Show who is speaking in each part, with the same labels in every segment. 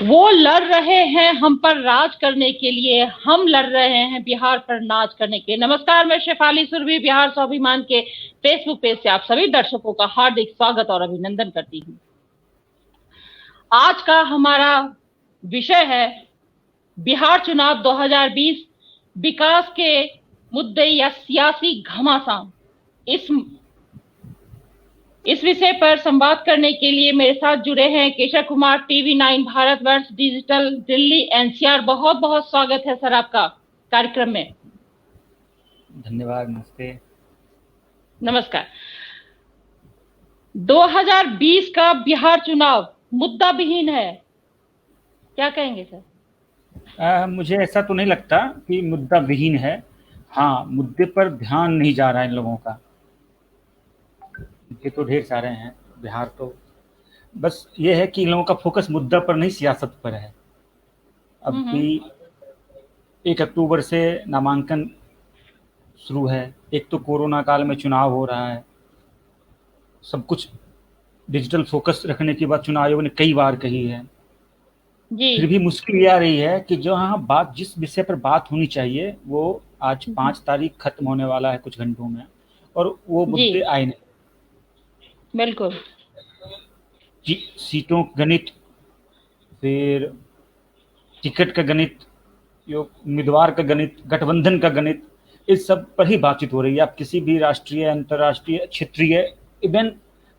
Speaker 1: वो लड़ रहे हैं हम पर राज करने के लिए, हम लड़ रहे हैं बिहार पर नाज करने के लिए। नमस्कार, मैं शेफाली सुरभि बिहार स्वाभिमान के फेसबुक पेज से आप सभी दर्शकों का हार्दिक स्वागत और अभिनंदन करती हूँ। आज का हमारा विषय है बिहार चुनाव 2020, विकास के मुद्दे या सियासी घमासान। इस विषय पर संवाद करने के लिए मेरे साथ जुड़े हैं Keshav Kumar, TV9 Bharatvarsh digital, Delhi NCR। बहुत बहुत स्वागत है सर आपका कार्यक्रम में।
Speaker 2: धन्यवाद। नमस्ते।
Speaker 1: नमस्कार। 2020 का बिहार चुनाव मुद्दा विहीन है, क्या कहेंगे सर?
Speaker 2: मुझे ऐसा तो नहीं लगता कि मुद्दा विहीन है। हाँ, मुद्दे पर ध्यान नहीं जा रहा है इन लोगों का। ये तो ढेर सारे हैं। बिहार तो बस ये है कि इन लोगों का फोकस मुद्दा पर नहीं, सियासत पर है। अभी 1 अक्टूबर से नामांकन शुरू है। एक तो कोरोना काल में चुनाव हो रहा है, सब कुछ डिजिटल फोकस रखने की बात चुनाव आयोग ने कई बार कही है
Speaker 1: जी।
Speaker 2: फिर भी मुश्किल ये आ रही है कि जो बात जिस विषय पर बात होनी चाहिए वो आज 5 तारीख खत्म होने वाला है कुछ घंटों में, और वो मुद्दे आए नहीं।
Speaker 1: बिल्कुल
Speaker 2: जी, सीटों गणित, फिर टिकट का गणित, उम्मीदवार का गणित, गठबंधन का गणित, इस सब पर ही बातचीत हो रही है। आप किसी भी राष्ट्रीय, अंतर्राष्ट्रीय, क्षेत्रीय, इवन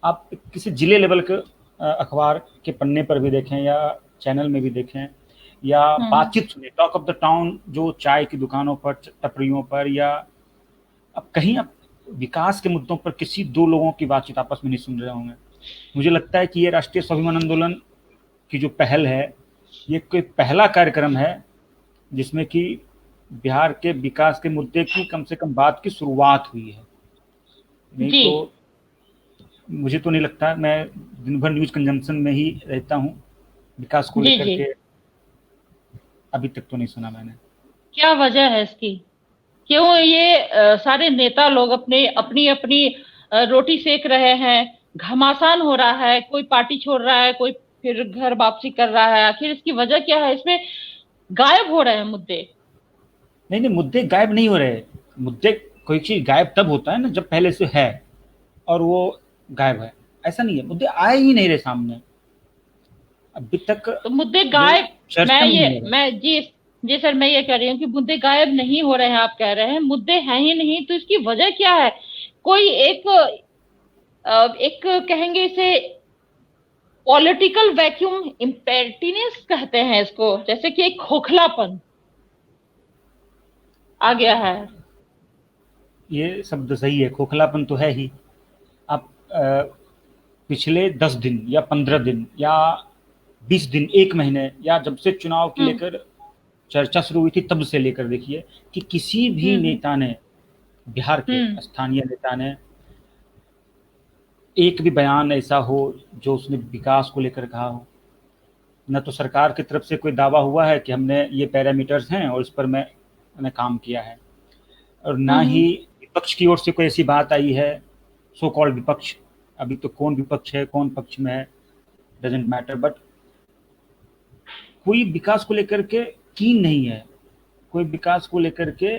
Speaker 2: आप किसी जिले लेवल के अखबार के पन्ने पर भी देखें या चैनल में भी देखें या बातचीत सुने, टॉक ऑफ द टाउन, जो चाय की दुकानों पर, टपरियों पर, या अब कहीं आप विकास के मुद्दों पर किसी दो लोगों की बातचीत आपस में नहीं सुन रहे होंगे। मुझे लगता है कि ये राष्ट्रीय स्वाभिमान आंदोलन की जो पहल है, ये कोई पहला कार्यक्रम है जिसमें कि बिहार के विकास के मुद्दे की कम से कम बात की शुरुआत हुई है। नहीं तो मुझे तो नहीं लगता। मैं दिन भर न्यूज कंजम्पशन में ही रहता हूँ, विकास को लेकर के अभी तक तो नहीं सुना मैंने।
Speaker 1: क्या वजह है इसकी? क्यों ये सारे नेता लोग अपनी अपनी रोटी सेक रहे हैं, घमासान हो रहा है, कोई पार्टी छोड़ रहा है, कोई फिर घर वापसी कर रहा है? आखिर इसकी वजह क्या है? इसमें गायब हो रहे हैं मुद्दे।
Speaker 2: नहीं, मुद्दे गायब नहीं हो रहे। मुद्दे, कोई चीज गायब तब होता है ना जब पहले से है और वो गायब है। ऐसा नहीं है, मुद्दे आए ही नहीं रहे सामने अभी तक।
Speaker 1: तो मुद्दे गायब, जी सर, मैं ये कह रही हूँ कि मुद्दे गायब नहीं हो रहे हैं। आप कह रहे हैं मुद्दे हैं ही नहीं, तो इसकी वजह क्या है? कोई एक कहेंगे इसे पॉलिटिकल वैक्यूम, इम्पेटिनेस कहते हैं इसको, जैसे कि एक खोखलापन आ गया है।
Speaker 2: ये शब्द सही है, खोखलापन तो है ही। आप पिछले 10 दिन या 15 दिन या 20 दिन, 1 महीने, या जब से चुनाव की लेकर चर्चा शुरू हुई थी तब से लेकर देखिए कि किसी भी नेता ने, बिहार के स्थानीय नेता ने, एक भी बयान ऐसा हो जो उसने विकास को लेकर कहा हो। न तो सरकार की तरफ से कोई दावा हुआ है कि हमने ये पैरामीटर्स हैं और इस पर मैंने काम किया है, और ना ही विपक्ष की ओर से कोई ऐसी बात आई है, सो कॉल्ड विपक्ष। अभी तो कौन विपक्ष है, कौन पक्ष में है, डजेंट मैटर, बट कोई विकास को लेकर के कीन नहीं है। कोई विकास को लेकर के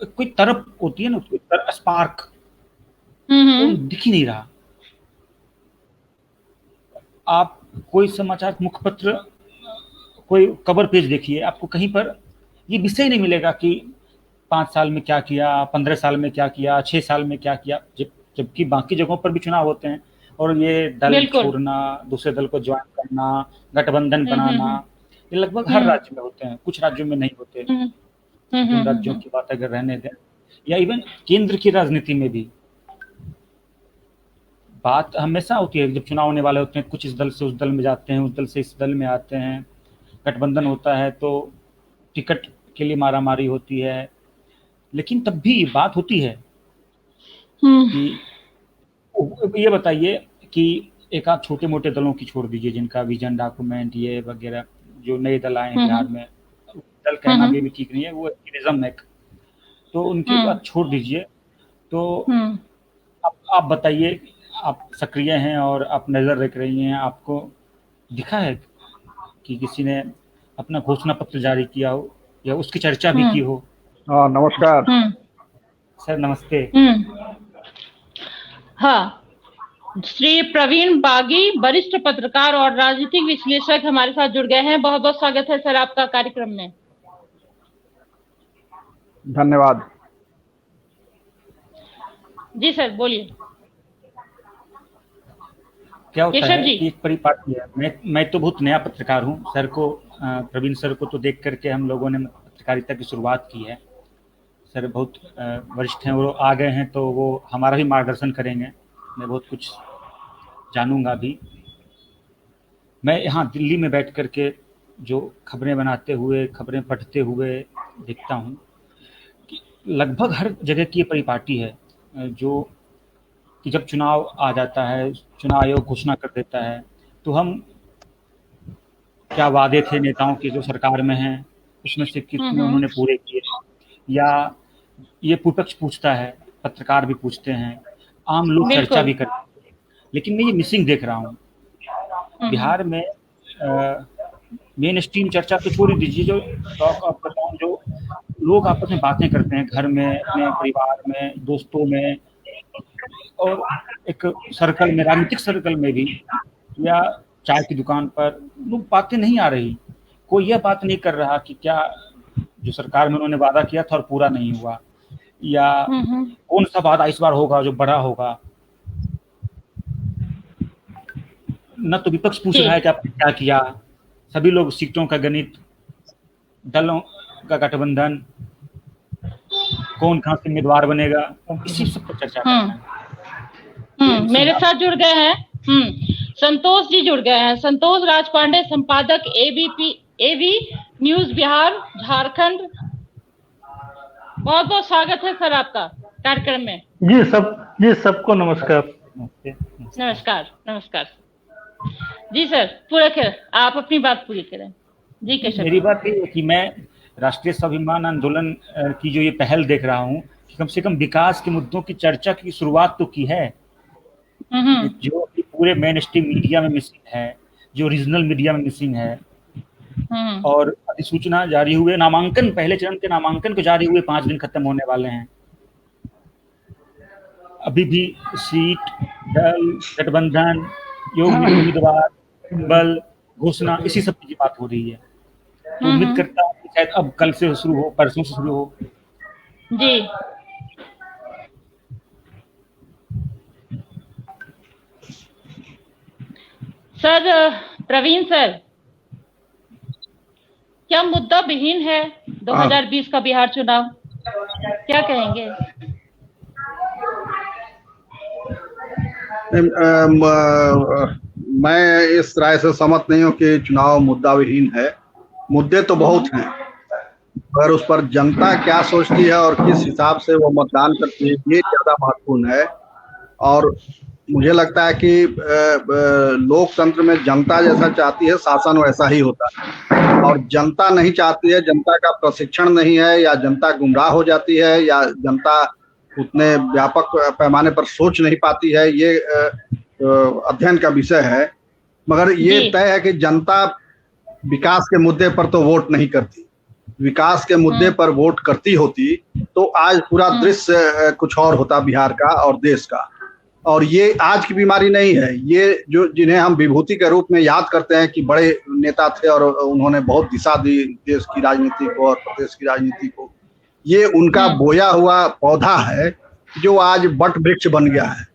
Speaker 2: कोई तरफ होती है ना, कोई स्पार्क, वो दिख ही नहीं रहा। आप कोई समाचार मुखपत्र, कोई कवर पेज देखिए, आपको कहीं पर ये विषय नहीं मिलेगा कि 5 साल में क्या किया, 15 साल में क्या किया, 6 साल में क्या किया, जबकि बाकी जगहों पर भी चुनाव होते हैं और ये दल छोड़ना, दूसरे दल को ज्वाइन करना, गठबंधन बनाना, ये लगभग हर राज्य में होते हैं। कुछ राज्यों में नहीं होते। उन राज्यों की बात अगर रहने दें, या इवन केंद्र की राजनीति में भी बात हमेशा होती है, जब चुनाव होने वाले होते हैं, कुछ इस दल से उस दल में जाते हैं, उस दल से इस दल में आते हैं, गठबंधन होता है तो टिकट के लिए मारामारी होती है। लेकिन तब भी बात होती है कि ये बताइए कि एक आध छोटे मोटे दलों की छोड़ दीजिए जिनका विजन डॉक्यूमेंट ये वगैरह, जो नए दल आए हैं बिहार में, दल कहना भी ठीक नहीं है, वो एक्टिविज्म है, तो उनकी बात छोड़ दीजिए। तो आप बताइए, आप सक्रिय हैं और आप नज़र रख रही हैं, आपको दिखा है कि किसी ने अपना घोषणा पत्र जारी किया हो या उसकी चर्चा भी की हो?
Speaker 3: हाँ, नमस्कार
Speaker 2: सर, नमस्ते।
Speaker 1: हाँ, श्री प्रवीण बागी वरिष्ठ पत्रकार और राजनीतिक विश्लेषक हमारे साथ जुड़ गए हैं। बहुत बहुत स्वागत है सर आपका कार्यक्रम में।
Speaker 3: धन्यवाद।
Speaker 1: जी सर, बोलिए।
Speaker 2: क्या होता
Speaker 1: केशव
Speaker 2: है
Speaker 1: जी।
Speaker 2: कि एक परिपाटी है, मैं तो बहुत नया पत्रकार हूँ। सर को, प्रवीण सर को तो देख करके हम लोगों ने पत्रकारिता की शुरुआत की है। सर बहुत वरिष्ठ हैं, वो आ गए हैं तो वो हमारा भी मार्गदर्शन करेंगे। मैं बहुत कुछ जानूंगा भी। मैं यहाँ दिल्ली में बैठ करके जो खबरें बनाते हुए, खबरें पढ़ते हुए देखता हूँ कि लगभग हर जगह की ये परिपाटी है, जो कि जब चुनाव आ जाता है, चुनाव आयोग घोषणा कर देता है, तो हम क्या वादे थे नेताओं के जो सरकार में हैं, उसमें से कितने उन्होंने पूरे किए, या ये विपक्ष पूछता है, पत्रकार भी पूछते हैं, आम लोग चर्चा भी करते हैं। लेकिन मैं ये मिसिंग देख रहा हूँ बिहार में। मेन स्ट्रीम चर्चा तो छोड़ दीजिए, जो टॉक ऑफ बताऊँ, जो लोग आपस में बातें करते हैं घर में, अपने परिवार में, दोस्तों में, और एक सर्कल में, राजनीतिक सर्कल में भी, या चाय की दुकान पर, लोग बातें नहीं आ रही। कोई यह बात नहीं कर रहा कि क्या जो सरकार में उन्होंने वादा किया था और पूरा नहीं हुआ, या कौन सा वादा इस बार होगा जो बड़ा होगा। न तो विपक्ष पूछ रहा है कि आपने क्या किया। सभी लोग सीटों का गणित, दलों का गठबंधन, कौन कहाँ से उम्मीदवार बनेगा, इसी सब पर चर्चा कर रहे हैं।
Speaker 1: मेरे साथ जुड़ गए हैं संतोष जी, जुड़ गए हैं। संतोष राजपांडे, संपादक एवी न्यूज बिहार झारखंड। बहुत बहुत स्वागत है सर आपका कार्यक्रम में।
Speaker 3: जी सबको नमस्कार।
Speaker 1: नमस्कार। जी सर, पूरा कर, आप अपनी बात पूरी करें। जी केशव।
Speaker 2: मेरी बात ये है कि मैं राष्ट्रीय स्वाभिमान आंदोलन की जो ये पहल देख रहा हूँ कि कम से कम विकास के मुद्दों की चर्चा की शुरुआत तो की है, जो पूरे मेन स्ट्रीम मीडिया में मिसिंग है, जो रीजनल मीडिया में मिसिंग है। और अधिसूचना जारी हुए, नामांकन, पहले चरण के नामांकन को जारी हुए 5 दिन खत्म होने वाले हैं। अभी भी सीट, दल, गठबंधन, योग्य उम्मीदवार, बल, घोषणा, इसी सब की बात हो रही है। तो उम्मीद करता हूँ कि शायद अब कल से शुरू हो, परसों से शुरू हो।
Speaker 1: जी सर, प्रवीण सर, क्या मुद्दा विहीन है 2020 का बिहार चुनाव? क्या कहेंगे?
Speaker 4: मैं इस राय से सहमत नहीं हूँ कि चुनाव मुद्दा विहीन है। मुद्दे तो बहुत हैं, पर उस पर जनता क्या सोचती है और किस हिसाब से वो मतदान करती है, ये ज्यादा महत्वपूर्ण है। और मुझे लगता है कि लोकतंत्र में जनता जैसा चाहती है, शासन वैसा ही होता है। और जनता नहीं चाहती है, जनता का प्रशिक्षण नहीं है, या जनता गुमराह हो जाती है, या जनता उतने व्यापक पैमाने पर सोच नहीं पाती है, ये अध्ययन का विषय है। मगर ये तय है कि जनता विकास के मुद्दे पर तो वोट नहीं करती। विकास के मुद्दे पर वोट करती होती तो आज पूरा दृश्य कुछ और होता बिहार का और देश का। और ये आज की बीमारी नहीं है। ये जो जिन्हें हम विभूति के रूप में याद करते हैं कि बड़े नेता थे और उन्होंने बहुत दिशा दी देश की राजनीति को और प्रदेश की राजनीति को, ये उनका बोया हुआ पौधा है जो आज वट वृक्ष बन गया है।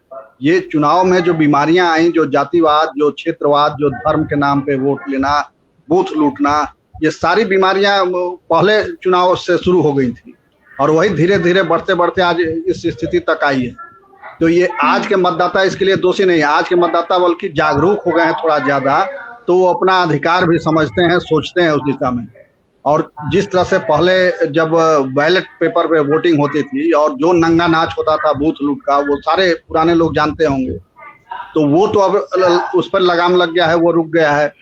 Speaker 4: ये चुनाव में जो बीमारियां आई, जो जातिवाद, जो क्षेत्रवाद, जो धर्म के नाम पे वोट लेना, बूथ लूटना, ये सारी बीमारियां पहले चुनाव से शुरू हो गई थी और वही धीरे धीरे बढ़ते बढ़ते आज इस स्थिति तक आई है। तो ये आज के मतदाता इसके लिए दोषी नहीं है। आज के मतदाता बल्कि जागरूक हो गए हैं थोड़ा ज्यादा, तो वो अपना अधिकार भी समझते हैं, सोचते हैं उस दिशा में। और जिस तरह से पहले जब बैलेट पेपर पे वोटिंग होती थी और जो नंगा नाच होता था बूथ लूट का, वो सारे पुराने लोग जानते होंगे। तो वो तो अब उस पर लगाम लग गया है, वो रुक गया है।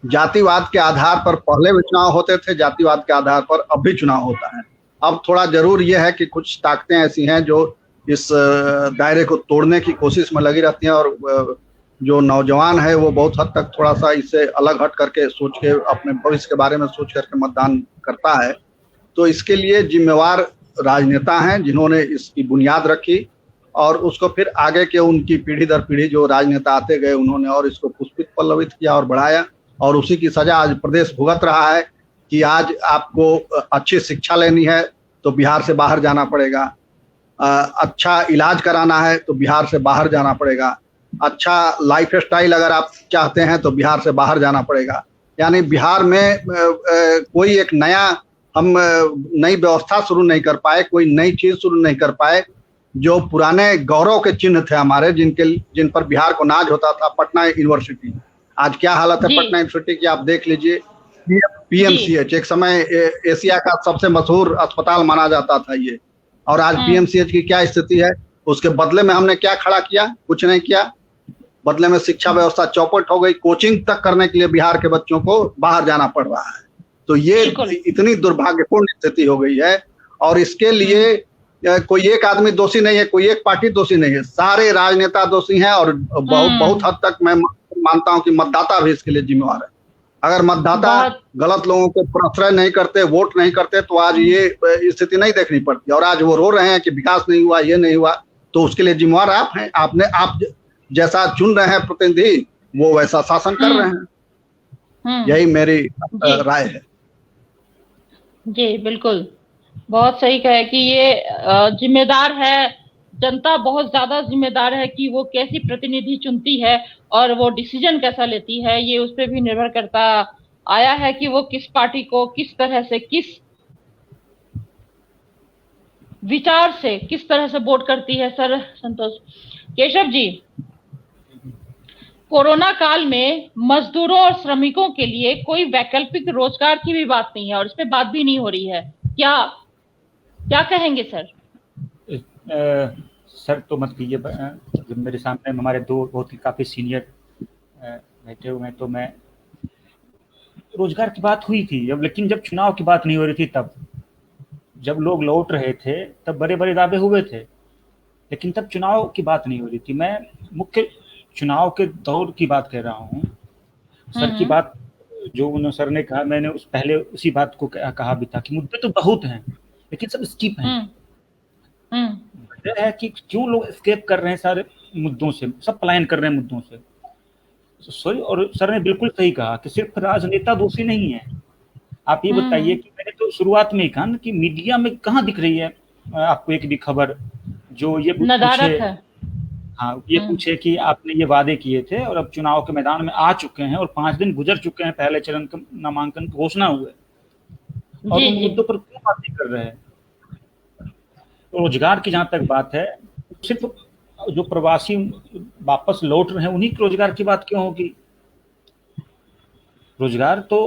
Speaker 4: जातिवाद के आधार पर पहले भी चुनाव होते थे, जातिवाद के आधार पर अब भी चुनाव होता है। अब थोड़ा जरूर ये है कि कुछ ताकतें ऐसी हैं जो इस दायरे को तोड़ने की कोशिश में लगी रहती हैं, और जो नौजवान है वो बहुत हद तक थोड़ा सा इससे अलग हट करके सोच के अपने भविष्य के बारे में सोच करके मतदान करता है। तो इसके लिए जिम्मेवार राजनेता हैं जिन्होंने इसकी बुनियाद रखी, और उसको फिर आगे के उनकी पीढ़ी दर पीढ़ी जो राजनेता आते गए उन्होंने और इसको पुष्पित पल्लवित किया और बढ़ाया, और उसी की सजा आज प्रदेश भुगत रहा है कि आज आपको अच्छी शिक्षा लेनी है तो बिहार से बाहर जाना पड़ेगा, अच्छा इलाज कराना है तो बिहार से बाहर जाना पड़ेगा, अच्छा लाइफ स्टाइल अगर आप चाहते हैं तो बिहार से बाहर जाना पड़ेगा। यानी बिहार में कोई एक नया हम नई व्यवस्था शुरू नहीं कर पाए, कोई नई चीज शुरू नहीं कर पाए। जो पुराने गौरव के चिन्ह थे हमारे, जिन पर बिहार को नाज होता था, पटना यूनिवर्सिटी, आज क्या हालत है पटना यूनिवर्सिटी की आप देख लीजिए। पीएमसीएच एक समय एशिया का सबसे मशहूर अस्पताल माना जाता था ये, और आज पीएमसीएच की क्या स्थिति है। उसके बदले में हमने क्या खड़ा किया? कुछ नहीं किया। बदले में शिक्षा व्यवस्था चौपट हो गई, कोचिंग तक करने के लिए बिहार के बच्चों को बाहर जाना पड़ रहा है। तो ये इतनी दुर्भाग्यपूर्ण स्थिति हो गई है, और इसके लिए कोई एक आदमी दोषी नहीं है, कोई एक पार्टी दोषी नहीं है, सारे राजनेता दोषी हैं, और बहुत हद तक मैं मानता हूं कि मतदाता भी इसके लिए जिम्मेवार है। अगर मतदाता गलत लोगों को प्रश्रय नहीं करते, वोट नहीं करते, तो आज ये स्थिति नहीं देखनी पड़ती। और आज वो रो रहे हैं कि विकास नहीं हुआ, ये नहीं हुआ, तो उसके लिए जिम्मेवार आप हैं। आप जैसा चुन रहे हैं प्रतिनिधि, वो वैसा शासन कर रहे हैं। यही मेरी राय है।
Speaker 1: जी बिल्कुल, बहुत सही कहा कि ये जिम्मेदार है, जनता बहुत ज्यादा जिम्मेदार है कि वो कैसी प्रतिनिधि चुनती है और वो डिसीजन कैसा लेती है। ये उस पर भी निर्भर करता आया है कि वो किस पार्टी को किस तरह से, किस विचार से, किस तरह से वोट करती है। सर संतोष केशव जी, कोरोना काल में मजदूरों और श्रमिकों के लिए कोई वैकल्पिक रोजगार की भी बात नहीं है, और इस पे बात भी नहीं हो रही है। क्या कहेंगे सर?
Speaker 2: सर तो मत कीजिए, जब मेरे सामने हमारे दो बहुत ही काफ़ी सीनियर बैठे हुए हैं, तो मैं रोजगार की बात हुई थी जब, लेकिन जब चुनाव की बात नहीं हो रही थी, तब जब लोग लौट रहे थे तब बड़े बड़े दावे हुए थे, लेकिन तब चुनाव की बात नहीं हो रही थी। मैं मुख्य चुनाव के दौर की बात कह रहा हूँ। सर की बात जो उन्होंने सर ने कहा, मैंने पहले उसी बात को कहा भी था कि मुद्दे तो बहुत हैं लेकिन सब स्किप हैं। वजह है कि क्यों लोग स्केप कर रहे हैं सारे मुद्दों से, सब पलायन कर रहे हैं मुद्दों से। सॉरी, और सर ने बिल्कुल सही कहा कि सिर्फ राजनेता दोषी नहीं है। आप ये बताइए कि मैंने तो शुरुआत में ही कहा कि मीडिया में कहाँ दिख रही है आपको एक भी खबर जो ये पूछे, हाँ ये पूछे कि आपने ये वादे किए थे और अब चुनाव के मैदान में आ चुके हैं और 5 दिन गुजर चुके हैं पहले चरण के नामांकन घोषणा हुए, और उन मुद्दों पर क्यों बात नहीं कर रहे हैं। तो रोजगार की जहां तक बात है, सिर्फ जो प्रवासी वापस लौट रहे हैं उन्हीं की रोजगार की बात क्यों होगी? रोजगार तो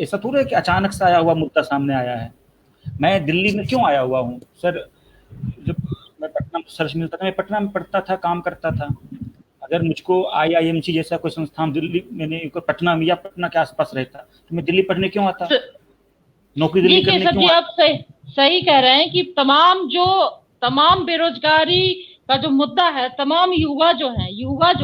Speaker 2: ऐसा थोड़ा है कि अचानक से आया हुआ मुद्दा सामने आया है। मैं दिल्ली में क्यों आया हुआ हूँ सर? जब मैं पटना सर से मिलता था, मैं पटना में पढ़ता था, काम करता था। अगर मुझको IIMC जैसा कोई संस्थान दिल्ली में, पटना में या पटना के आसपास रहता, तो मैं दिल्ली पढ़ने क्यों आता? नौकरी दिल्ली करने क्यों?
Speaker 1: आप सही कह रहे हैं कि तमाम बेरोजगारी का जो मुद्दा है, तमाम युवा जो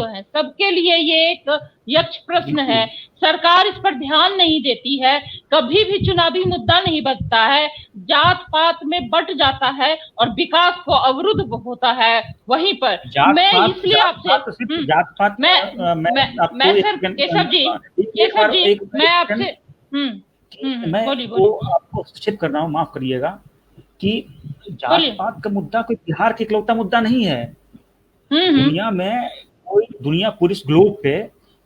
Speaker 1: है सबके लिए ये एक यक्ष प्रश्न है। सरकार इस पर ध्यान नहीं देती है, कभी भी चुनावी मुद्दा नहीं बनता है, जात पात में बट जाता है और विकास को अवरुद्ध होता है वहीं पर। मैं इसलिए आपसे मैं सर केशव जी मैं आपसे
Speaker 2: मैं आपको सूचित कर रहा हूँ, माफ करिएगा, कि जात पात का मुद्दा कोई बिहार के इकलौता मुद्दा नहीं है। दुनिया में दुनिया पूरे ग्लोब पे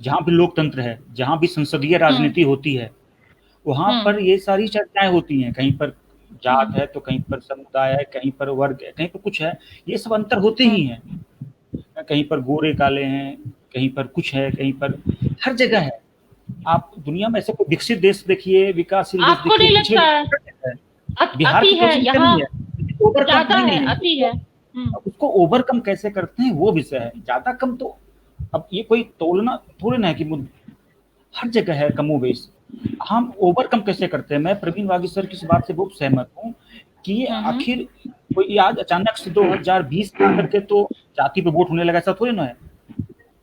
Speaker 2: जहाँ भी लोकतंत्र है, जहाँ भी संसदीय राजनीति होती है, वहां पर ये सारी चर्चाएं होती हैं। कहीं पर जात है तो कहीं पर समुदाय है, कहीं पर वर्ग है, कहीं पर कुछ है, ये सब अंतर होते ही हैं। कहीं पर गोरे काले हैं, कहीं पर कुछ है, कहीं पर हर जगह है। आप दुनिया में ऐसे कोई विकसित देश देखिए, विकासशील देश
Speaker 1: आपको नहीं लगता है
Speaker 2: बिहार की
Speaker 1: है यहाँ
Speaker 2: ज्यादा
Speaker 1: है, अति है।
Speaker 2: उसको ओवरकम कैसे करते हैं वो विषय है। ज्यादा कम तो अब ये कोई तोलना थोड़ी ना है कि हर जगह है कमोबेश। हम ओवरकम कैसे करते हैं? मैं प्रवीण वागी सर की इस बात से बहुत सहमत हूँ कि आखिर कोई आज अचानक से 2020 में आकर के तो जाति पे वोट होने लगा, ऐसा थोड़ी ना है।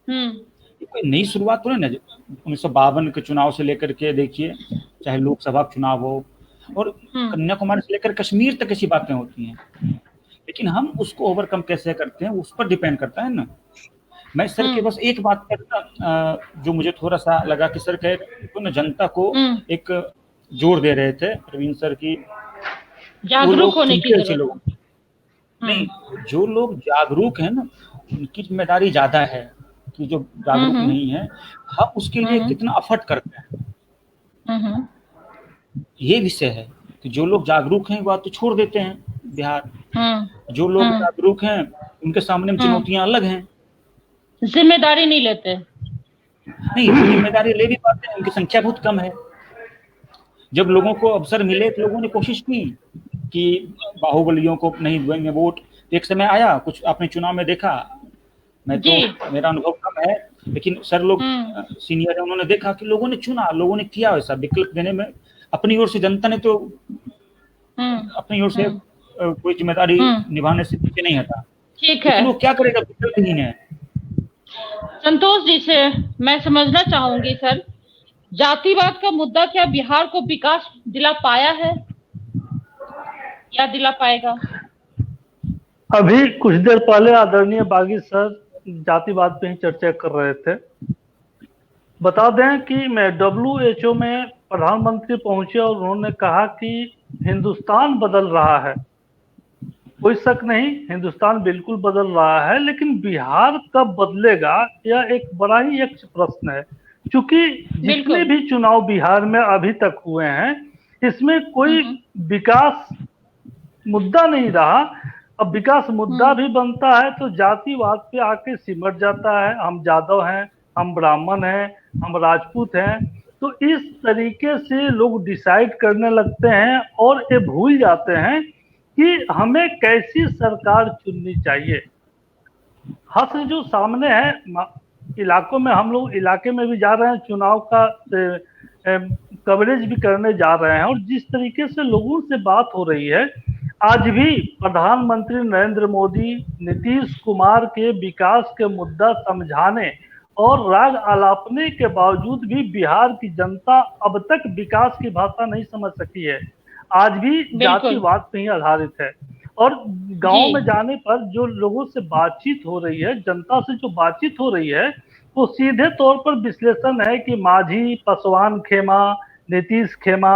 Speaker 2: कोई नई शुरुआत तो नहीं ना। 1952 के चुनाव से लेकर के देखिए, चाहे लोकसभा चुनाव हो और कन्याकुमारी से लेकर कश्मीर तक ऐसी बातें होती हैं, लेकिन हम उसको ओवरकम कैसे करते हैं उस पर डिपेंड करता है ना। मैं सर के बस एक बात करता जो मुझे थोड़ा सा लगा कि सर कह तो ना जनता को एक जोर दे रहे थे प्रवीण सर की
Speaker 1: जागरूक होने की जरूरत।
Speaker 2: नहीं, जो लोग जागरूक हैं ना उनकी जिम्मेदारी ज्यादा है कि जो जागरूक नहीं है हम उसके लिए कितना एफर्ट करते हैं। ये विषय है कि जो लोग जागरूक हैं वो तो छोड़ देते हैं बिहार, जो लोग जागरूक हैं उनके सामने चुनौतियां अलग हैं,
Speaker 1: जिम्मेदारी नहीं लेते।
Speaker 2: नहीं, जिम्मेदारी ले भी पाते हैं, उनकी संख्या बहुत कम है। जब लोगों को अवसर मिले तो लोगों ने कोशिश की कि बाहुबलियों को नहीं देंगे वोट। एक समय आया, कुछ आपने चुनाव में देखा, मैं तो मेरा अनुभव कम है लेकिन सर लोग सीनियर है, उन्होंने देखा कि लोगों ने चुना, लोगों ने किया वैसा विकल्प देने में अपनी ओर से। जनता ने तो अपनी ओर से कोई जिम्मेदारी निभाने से पीछे नहीं हटा।
Speaker 1: ठीक है,
Speaker 2: वो क्या करेगा, विकल्प ही है।
Speaker 1: संतोष जी से मैं समझना चाहूंगी सर, जातिवाद का मुद्दा क्या बिहार को विकास दिला पाया है या दिला पाएगा?
Speaker 3: अभी कुछ देर पहले आदरणीय बागी सर जातिवाद पे ही चर्चा कर रहे थे। बता दें कि मैं WHO में प्रधानमंत्री पहुंचे और उन्होंने कहा कि हिंदुस्तान बदल रहा है। कोई शक नहीं, हिंदुस्तान बिल्कुल बदल रहा है, लेकिन बिहार कब बदलेगा यह एक बड़ा ही एक प्रश्न है। क्योंकि जितने भी चुनाव बिहार में अभी तक हुए हैं इसमें कोई विकास मुद्दा नहीं रहा। अब विकास मुद्दा भी बनता है तो जातिवाद पे आके सिमट जाता है। हम यादव हैं, हम ब्राह्मण हैं, हम राजपूत हैं, तो इस तरीके से लोग डिसाइड करने लगते हैं और ये भूल जाते हैं कि हमें कैसी सरकार चुननी चाहिए। हस जो सामने है इलाकों में, हम लोग इलाके में भी जा रहे हैं, चुनाव का कवरेज भी करने जा रहे हैं और जिस तरीके से लोगों से बात हो रही है, आज भी प्रधानमंत्री नरेंद्र मोदी नीतीश कुमार के विकास के मुद्दा समझाने और राग आलापने के बावजूद भी बिहार की जनता अब तक विकास की भाषा नहीं समझ सकी है। आज भी जातिवाद पे ही आधारित है। और गांव में जाने पर जो लोगों से बातचीत हो रही है, जनता से जो बातचीत हो रही है, वो सीधे तौर पर विश्लेषण है कि माझी, पासवान खेमा, नीतीश खेमा,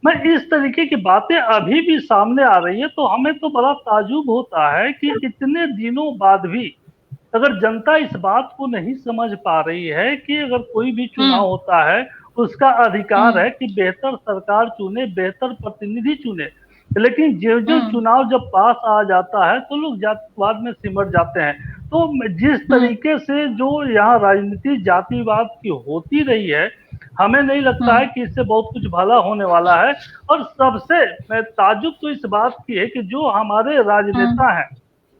Speaker 3: मैं इस तरीके की बातें अभी भी सामने आ रही है। तो हमें तो बड़ा ताजुब होता है कि इतने दिनों बाद भी अगर जनता इस बात को नहीं समझ पा रही है कि अगर कोई भी चुनाव होता है उसका अधिकार है कि बेहतर सरकार चुने, बेहतर प्रतिनिधि चुने, लेकिन जो चुनाव जब पास आ जाता है तो लोग जातिवाद में सिमट जाते हैं। तो जिस तरीके से जो यहाँ राजनीति जातिवाद की होती रही है, हमें नहीं लगता है कि इससे बहुत कुछ भला होने वाला है। और सबसे मैं ताजुब तो इस बात की है कि जो हमारे राजनेता हैं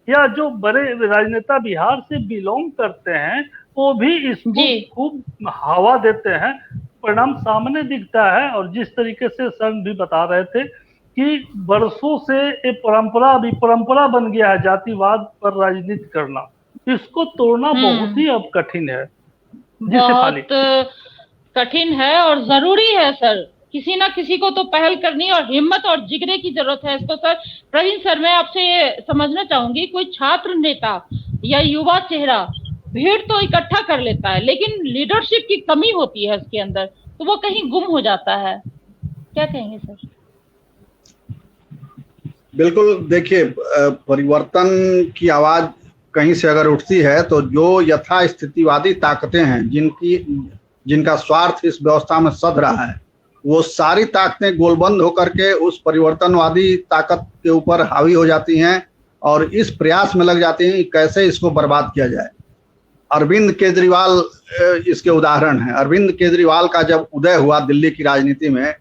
Speaker 3: या जो बड़े राजनेता बिहार से बिलोंग करते हैं वो भी इसको खूब हवा देते हैं, परिणाम सामने दिखता है। और जिस तरीके से सर भी बता रहे थे कि वर्षों से ये परंपरा बन गया है जातिवाद पर राजनीति करना, इसको तोड़ना बहुत ही अब कठिन है।
Speaker 1: बहुत कठिन है और जरूरी है सर, किसी ना किसी को तो पहल करनी और हिम्मत और जिगरे की जरूरत है इसको। सर प्रवीण सर, मैं आपसे ये समझना चाहूंगी, कोई छात्र नेता या युवा चेहरा भीड़ तो इकट्ठा कर लेता है, लेकिन लीडरशिप की कमी होती है इसके अंदर, तो वो कहीं गुम हो जाता है। क्या कहेंगे सर?
Speaker 4: बिल्कुल, देखिए परिवर्तन की आवाज कहीं से अगर उठती है तो जो यथास्थितिवादी ताकतें हैं, जिनका स्वार्थ इस व्यवस्था में सध रहा है, वो सारी ताकतें गोलबंद होकर के उस परिवर्तनवादी ताकत के ऊपर हावी हो जाती हैं और इस प्रयास में लग जाती हैं कि कैसे इसको बर्बाद किया जाए। अरविंद केजरीवाल इसके उदाहरण हैं। अरविंद केजरीवाल का जब उदय हुआ दिल्ली की राजनीति में,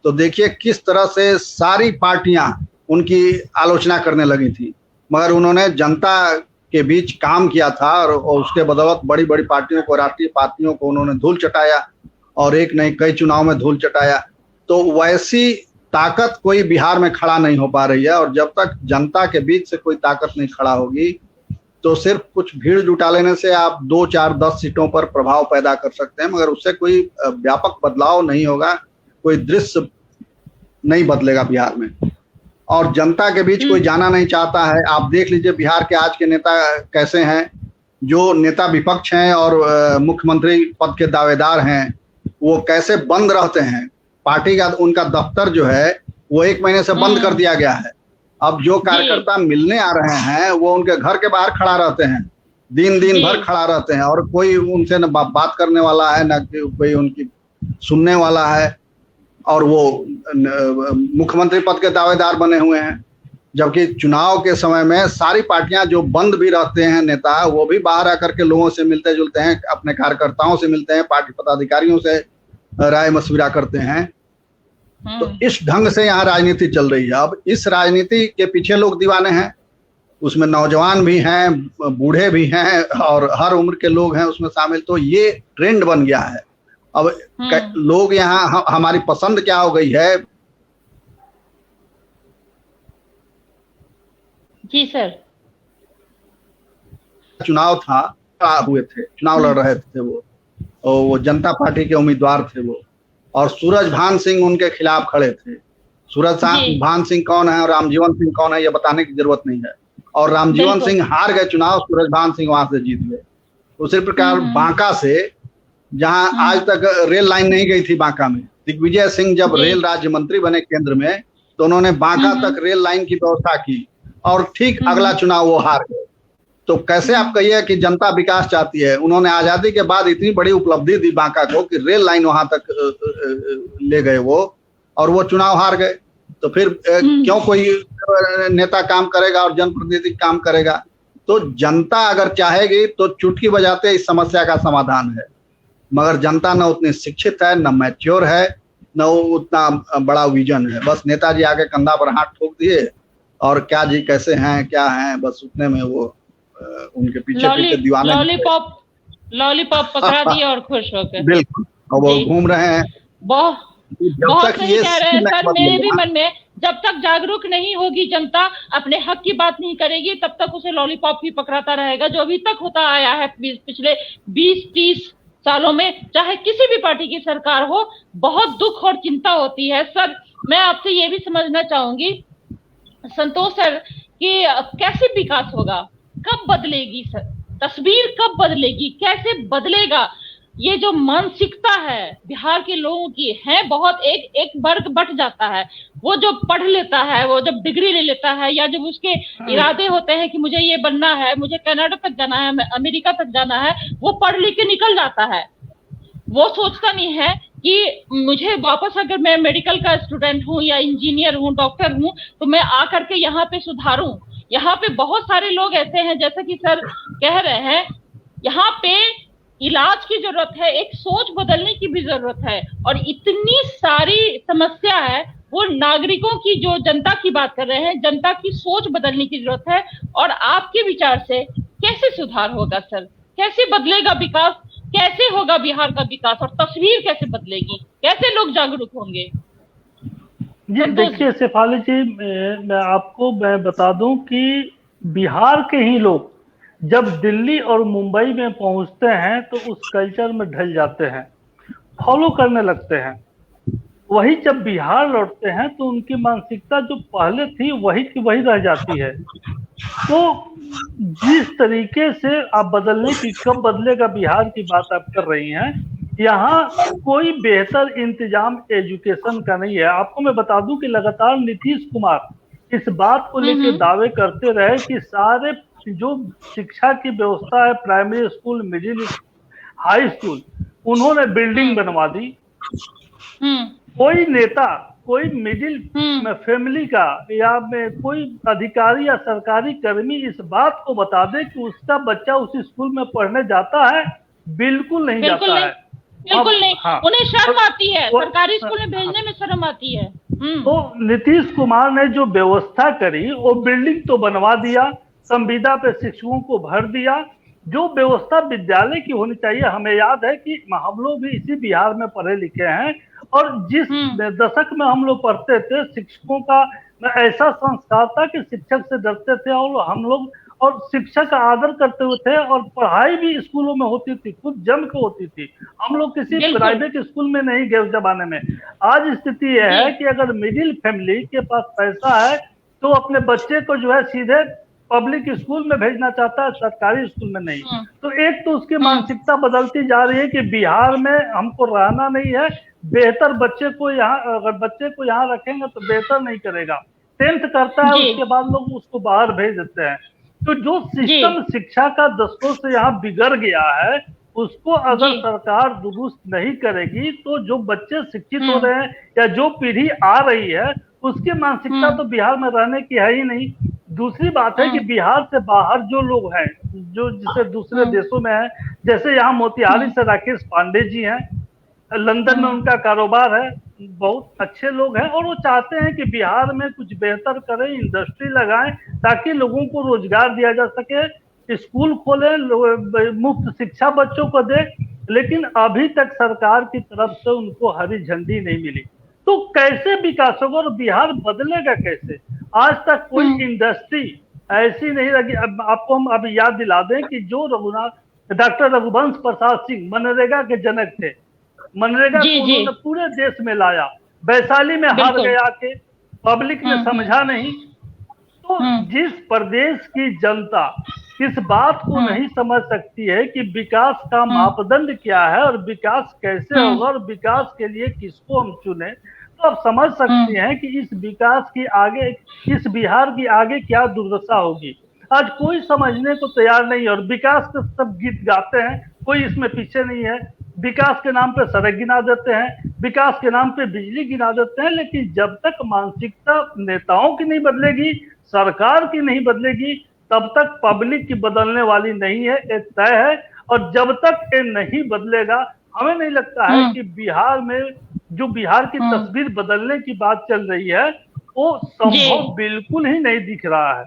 Speaker 4: तो देखिए किस तरह से सारी पार्टियां उनकी आलोचना करने लगी थी, मगर उन्होंने जनता के बीच काम किया था और उसके बदौलत बड़ी बड़ी पार्टियों को, राष्ट्रीय पार्टियों को उन्होंने धूल चटाया और एक नहीं कई चुनाव में धूल चटाया। तो वैसी ताकत कोई बिहार में खड़ा नहीं हो पा रही है। और जब तक जनता के बीच से कोई ताकत नहीं खड़ा होगी तो सिर्फ कुछ भीड़ जुटा लेने से आप 2, 4, 10 सीटों पर प्रभाव पैदा कर सकते हैं, मगर उससे कोई व्यापक बदलाव नहीं होगा, कोई दृश्य नहीं बदलेगा बिहार में। और जनता के बीच कोई जाना नहीं चाहता है। आप देख लीजिए बिहार के आज के नेता कैसे हैं। जो नेता विपक्ष हैं और मुख्यमंत्री पद के दावेदार हैं, वो कैसे बंद रहते हैं। पार्टी का उनका दफ्तर जो है वो 1 महीने से बंद कर दिया गया है। अब जो कार्यकर्ता मिलने आ रहे हैं वो उनके घर के बाहर खड़ा रहते हैं, दिन भर खड़ा रहते हैं, और कोई उनसे न बात करने वाला है, न कोई उनकी सुनने वाला है। और वो मुख्यमंत्री पद के दावेदार बने हुए हैं, जबकि चुनाव के समय में सारी पार्टियां जो बंद भी रहते हैं नेता, वो भी बाहर आकर के लोगों से मिलते जुलते हैं, अपने कार्यकर्ताओं से मिलते हैं, पार्टी पदाधिकारियों से राय मशविरा करते हैं। तो इस ढंग से यहाँ राजनीति चल रही है। अब इस राजनीति के पीछे लोग दीवाने हैं, उसमें नौजवान भी हैं, बूढ़े भी हैं, और हर उम्र के लोग हैं उसमें शामिल। तो ये ट्रेंड बन गया है। अब लोग यहाँ हमारी पसंद क्या हो गई है।
Speaker 1: जी सर,
Speaker 4: चुनाव था, हुए थे, चुनाव लड़ रहे थे वो जनता पार्टी के उम्मीदवार थे वो, और सूरज भान सिंह उनके खिलाफ खड़े थे। सूरज भान सिंह कौन है और रामजीवन सिंह कौन है ये बताने की जरूरत नहीं है। और रामजीवन सिंह हार गए चुनाव, सूरज भान सिंह वहां से जीत गए। उसी प्रकार बांका से, जहां आज तक रेल लाइन नहीं गई थी बांका में, दिग्विजय सिंह जब रेल राज्य मंत्री बने केंद्र में, तो उन्होंने बांका तक रेल लाइन की व्यवस्था की, और ठीक अगला चुनाव वो हार गए। तो कैसे आप कहिए कि जनता विकास चाहती है। उन्होंने आजादी के बाद इतनी बड़ी उपलब्धि दी बांका को कि रेल लाइन वहां तक ले गए वो, और वो चुनाव हार गए। तो फिर क्यों कोई नेता काम करेगा और जनप्रतिनिधि काम करेगा। तो जनता अगर चाहेगी तो चुटकी बजाते इस समस्या का समाधान है, मगर जनता न उतनी शिक्षित है, न मैच्योर है, न उतना बड़ा विजन है। बस नेताजी आगे कंधा पर हाथ ठोक दिए और क्या जी कैसे हैं क्या हैं, बस उतने में वो उनके पीछे पीछे दीवाने
Speaker 1: लॉलीपॉप पकड़ा दिए और खुश हो गए।
Speaker 4: बिल्कुल, और वो घूम रहे हैं।
Speaker 1: बहुत सही कह रहे हैं सर। मेरे भी मन में, जब तक जागरूक नहीं होगी जनता, अपने हक की बात नहीं करेगी, तब तक उसे लॉलीपॉप ही पकड़ाता रहेगा, जो अभी तक होता आया है पिछले 20-30 सालों में, चाहे किसी भी पार्टी की सरकार हो। बहुत दुख और चिंता होती है सर। मैं आपसे ये भी समझना चाहूंगी संतोष सर कि कैसे विकास होगा, कब बदलेगी सर तस्वीर, कब बदलेगी, कैसे बदलेगा। ये जो मानसिकता है बिहार के लोगों की है, बहुत एक वर्ग बट जाता है। वो जो पढ़ लेता है, वो जब डिग्री ले लेता है, या जब उसके इरादे होते हैं कि मुझे ये बनना है, मुझे कनाडा तक जाना है, अमेरिका तक जाना है, वो पढ़ लिख के निकल जाता है। वो सोचता नहीं है कि मुझे वापस, अगर मैं मेडिकल का स्टूडेंट हूँ या इंजीनियर हूँ, डॉक्टर हूँ, तो मैं आकर के यहाँ पे सुधारूं। यहाँ पे बहुत सारे लोग ऐसे हैं, जैसे कि सर कह रहे हैं, यहाँ पे इलाज की जरूरत है, एक सोच बदलने की भी जरूरत है। और इतनी सारी समस्या है, वो नागरिकों की, जो जनता की बात कर रहे हैं, जनता की सोच बदलने की जरूरत है। और आपके विचार से कैसे सुधार होगा सर, कैसे बदलेगा विकास, कैसे होगा बिहार का विकास, और तस्वीर कैसे बदलेगी, कैसे लोग जागरूक होंगे।
Speaker 3: जी देखिए शेफाली जी, मैं बता दूं कि बिहार के ही लोग जब दिल्ली और मुंबई में पहुंचते हैं तो उस कल्चर में ढल जाते हैं, फॉलो करने लगते हैं। वही जब बिहार लौटते हैं तो उनकी मानसिकता जो पहले थी वही की वही रह जाती है। तो जिस तरीके से आप बदलने की, कब बदलेगा बिहार की बात आप कर रही हैं, यहाँ कोई बेहतर इंतजाम एजुकेशन का नहीं है। आपको मैं बता दूं कि लगातार नीतीश कुमार इस बात को लेकर दावे करते रहे कि सारे जो शिक्षा की व्यवस्था है, primary school, middle, high school, उन्होंने बिल्डिंग बनवा दी। कोई नेता, कोई मिडिल फैमिली का या में कोई अधिकारी या सरकारी कर्मी इस बात को बता दे कि उसका बच्चा उस स्कूल में पढ़ने जाता है? बिल्कुल नहीं जाता है,
Speaker 1: बिल्कुल नहीं। हाँ, उन्हें शर्म आती है, सरकारी स्कूल में भेजने में शर्म आती है।
Speaker 3: तो नीतीश कुमार ने जो व्यवस्था करी, वो बिल्डिंग तो बनवा दिया, संविदा पे शिक्षकों को भर दिया। जो व्यवस्था विद्यालय की होनी चाहिए, हमें याद है कि हम लोग भी इसी बिहार में पढ़े लिखे हैं, और जिस दशक में हम लोग पढ़ते थे, शिक्षकों का ऐसा संस्कार था कि शिक्षक से डरते थे और हम लोग और शिक्षक का आदर करते हुए थे, और पढ़ाई भी स्कूलों में होती थी, खूब जम के होती थी। हम लोग किसी प्राइवेट स्कूल में नहीं गए उस जमाने में। आज स्थिति यह है कि अगर मिडिल फैमिली के पास पैसा है तो अपने बच्चे को जो है सीधे पब्लिक स्कूल में भेजना चाहता है, सरकारी स्कूल में नहीं। तो एक तो उसकी मानसिकता बदलती जा रही है कि बिहार में हमको रहना नहीं है, बेहतर बच्चे को यहाँ, अगर बच्चे को यहाँ रखेंगे तो बेहतर नहीं करेगा। 10th करता है, उसके बाद लोग उसको बाहर भेज देते हैं। तो जो सिस्टम शिक्षा का दशकों से यहाँ बिगड़ गया है, उसको अगर सरकार दुरुस्त नहीं करेगी तो जो बच्चे शिक्षित हो रहे हैं या जो पीढ़ी आ रही है उसकी मानसिकता तो बिहार में रहने की है ही नहीं। दूसरी बात है कि बिहार से बाहर जो लोग हैं, जो जिसे दूसरे देशों में है, जैसे यहाँ मोतिहारी से राकेश पांडे जी हैं, लंदन में उनका कारोबार है, बहुत अच्छे लोग हैं और वो चाहते हैं कि बिहार में कुछ बेहतर करें, इंडस्ट्री लगाएं ताकि लोगों को रोजगार दिया जा सके, स्कूल खोलें, मुफ्त शिक्षा बच्चों को दे। लेकिन अभी तक सरकार की तरफ से उनको हरी झंडी नहीं मिली। तो कैसे विकास होगा और बिहार बदलेगा कैसे? आज तक कोई इंडस्ट्री ऐसी नहीं लगी। अब आपको हम अभी याद दिला दें कि जो डॉक्टर रघुवंश प्रसाद सिंह मनरेगा के जनक थे, मनरेगा को उन्होंने पूरे देश में लाया, वैशाली में हार गया के पब्लिक ने समझा नहीं। तो जिस प्रदेश की जनता इस बात को नहीं समझ सकती है कि विकास का मापदंड क्या है और विकास कैसे होगा और विकास के लिए किसको हम चुने, तो आप समझ सकते हैं कि इस विकास की आगे, इस बिहार की आगे क्या दुर्दशा होगी। आज कोई समझने को तैयार नहीं, और विकास के सब गीत गाते हैं, कोई इसमें पीछे नहीं है। विकास के नाम पे सड़क गिना देते हैं, विकास के नाम पे बिजली गिना देते हैं, लेकिन जब तक मानसिकता नेताओं की नहीं बदलेगी, सरकार की नहीं बदलेगी, तब तक पब्लिक की बदलने वाली नहीं है, ये तय है। और जब तक ये नहीं बदलेगा, हमें नहीं लगता है कि बिहार में जो बिहार की तस्वीर बदलने की बात चल रही है वो संभव बिल्कुल ही नहीं दिख रहा है।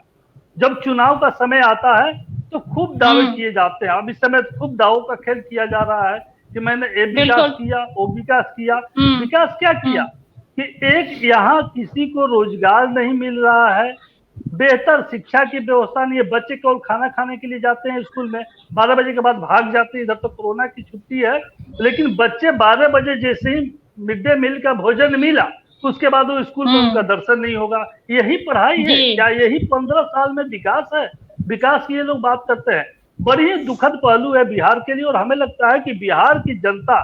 Speaker 3: जब चुनाव का समय आता है तो खूब दावे किए जाते हैं। अब इस समय खूब दावों का खेल किया जा रहा है कि मैंने ये विकास किया, वो विकास किया। विकास क्या किया कि एक यहाँ किसी को रोजगार नहीं मिल रहा है, बेहतर शिक्षा की व्यवस्था नहीं है, बच्चे केवल खाना खाने के लिए जाते हैं स्कूल में, 12 बजे के बाद भाग जाते हैं। इधर तो कोरोना की छुट्टी है, लेकिन बच्चे 12 बजे जैसे ही मिड डे मील का भोजन मिला उसके बाद वो स्कूल में उनका दर्शन नहीं होगा। यही पढ़ाई है क्या? यही 15 साल में विकास है? विकास की ये लोग बात करते हैं। बड़ी ही दुखद पहलू है बिहार के लिए, और हमें लगता है कि बिहार की जनता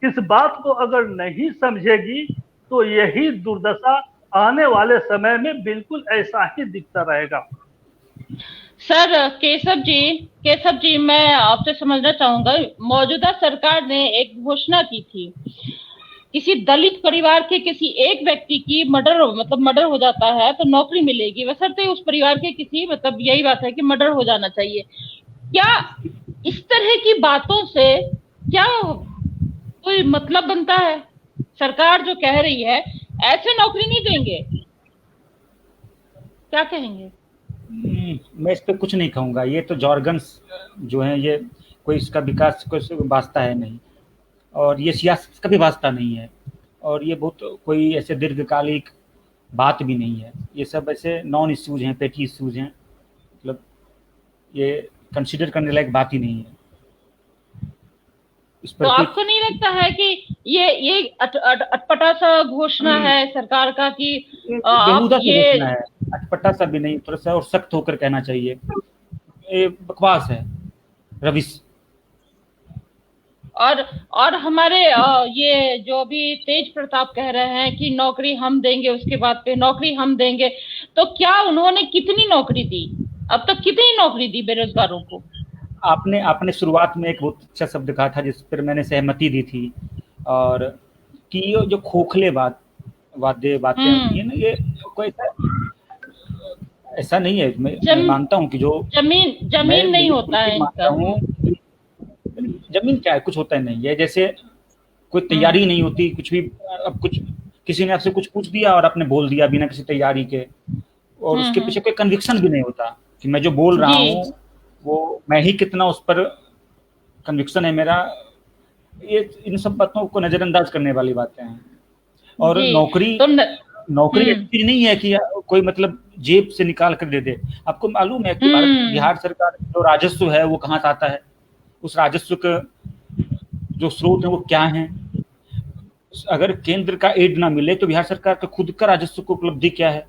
Speaker 3: इस बात को अगर नहीं समझेगी तो यही दुर्दशा आने वाले समय में बिल्कुल ऐसा ही दिखता रहेगा।
Speaker 1: सर केशव जी मैं आपसे समझना चाहूंगा, मौजूदा सरकार ने एक घोषणा की थी, किसी दलित परिवार के किसी एक व्यक्ति की मर्डर हो जाता है तो नौकरी मिलेगी, बशर्ते उस परिवार के किसी, मतलब यही बात है कि मर्डर हो जाना चाहिए। क्या इस तरह की बातों से क्या कोई मतलब बनता है? सरकार जो कह रही है ऐसे नौकरी नहीं देंगे, क्या कहेंगे?
Speaker 2: मैं इस पे कुछ नहीं कहूंगा। ये तो जॉर्गन्स जो है, ये कोई इसका विकास कोई वास्ता है नहीं, और ये सियासत का भी वास्ता नहीं है, और ये बहुत कोई ऐसे दीर्घकालिक बात भी नहीं है। ये सब ऐसे नॉन इश्यूज हैं, पेटी इश्यूज हैं, मतलब ये कंसीडर करने लायक बात ही नहीं है।
Speaker 1: इस पर तो आपको नहीं लगता है कि ये अटपटा सा घोषणा है सरकार का कि
Speaker 2: बेहुदा सा घोषणा है? अटपटा सा भी नहीं, थोड़ा सा और सख्त होकर कहना चाहिए। ये बकवास है, रविश।
Speaker 1: और हमारे ये जो भी तेज प्रताप कह रहे हैं कि नौकरी हम देंगे, उसके बाद पे नौकरी हम देंगे, तो क्या उन्होंने कितनी नौकरी दी? अब तक कितनी नौकरी दी बेरोजगारों को?
Speaker 2: आपने शुरुआत में एक बहुत अच्छा शब्द कहा था जिस पर मैंने सहमति दी थी, और कि ये जो खोखले बातें होती है ना, ये कोई ऐसा नहीं है। मैं मानता हूँ कि जो
Speaker 1: जमीन नहीं होता है इनका।
Speaker 2: जमीन क्या है? कुछ होता है नहीं है। जैसे कोई तैयारी नहीं होती कुछ भी, अब कुछ किसी ने आपसे कुछ पूछ दिया और आपने बोल दिया बिना किसी तैयारी के, और उसके पीछे कोई कन्विक्शन भी नहीं होता कि मैं जो बोल रहा हूँ वो मैं ही कितना उस पर कन्विक्शन है मेरा। ये इन सब बातों को नजरअंदाज करने वाली बातें हैं। और
Speaker 1: जी,
Speaker 2: नौकरी
Speaker 1: तो
Speaker 2: नौकरी ऐसी चीज नहीं है कि कोई मतलब जेब से निकाल कर दे दे। आपको मालूम है कि बिहार सरकार जो राजस्व है वो कहाँ से आता है, उस राजस्व का जो स्रोत है वो क्या है। अगर केंद्र का एड ना मिले तो बिहार सरकार का खुद का राजस्व को उपलब्धि क्या है।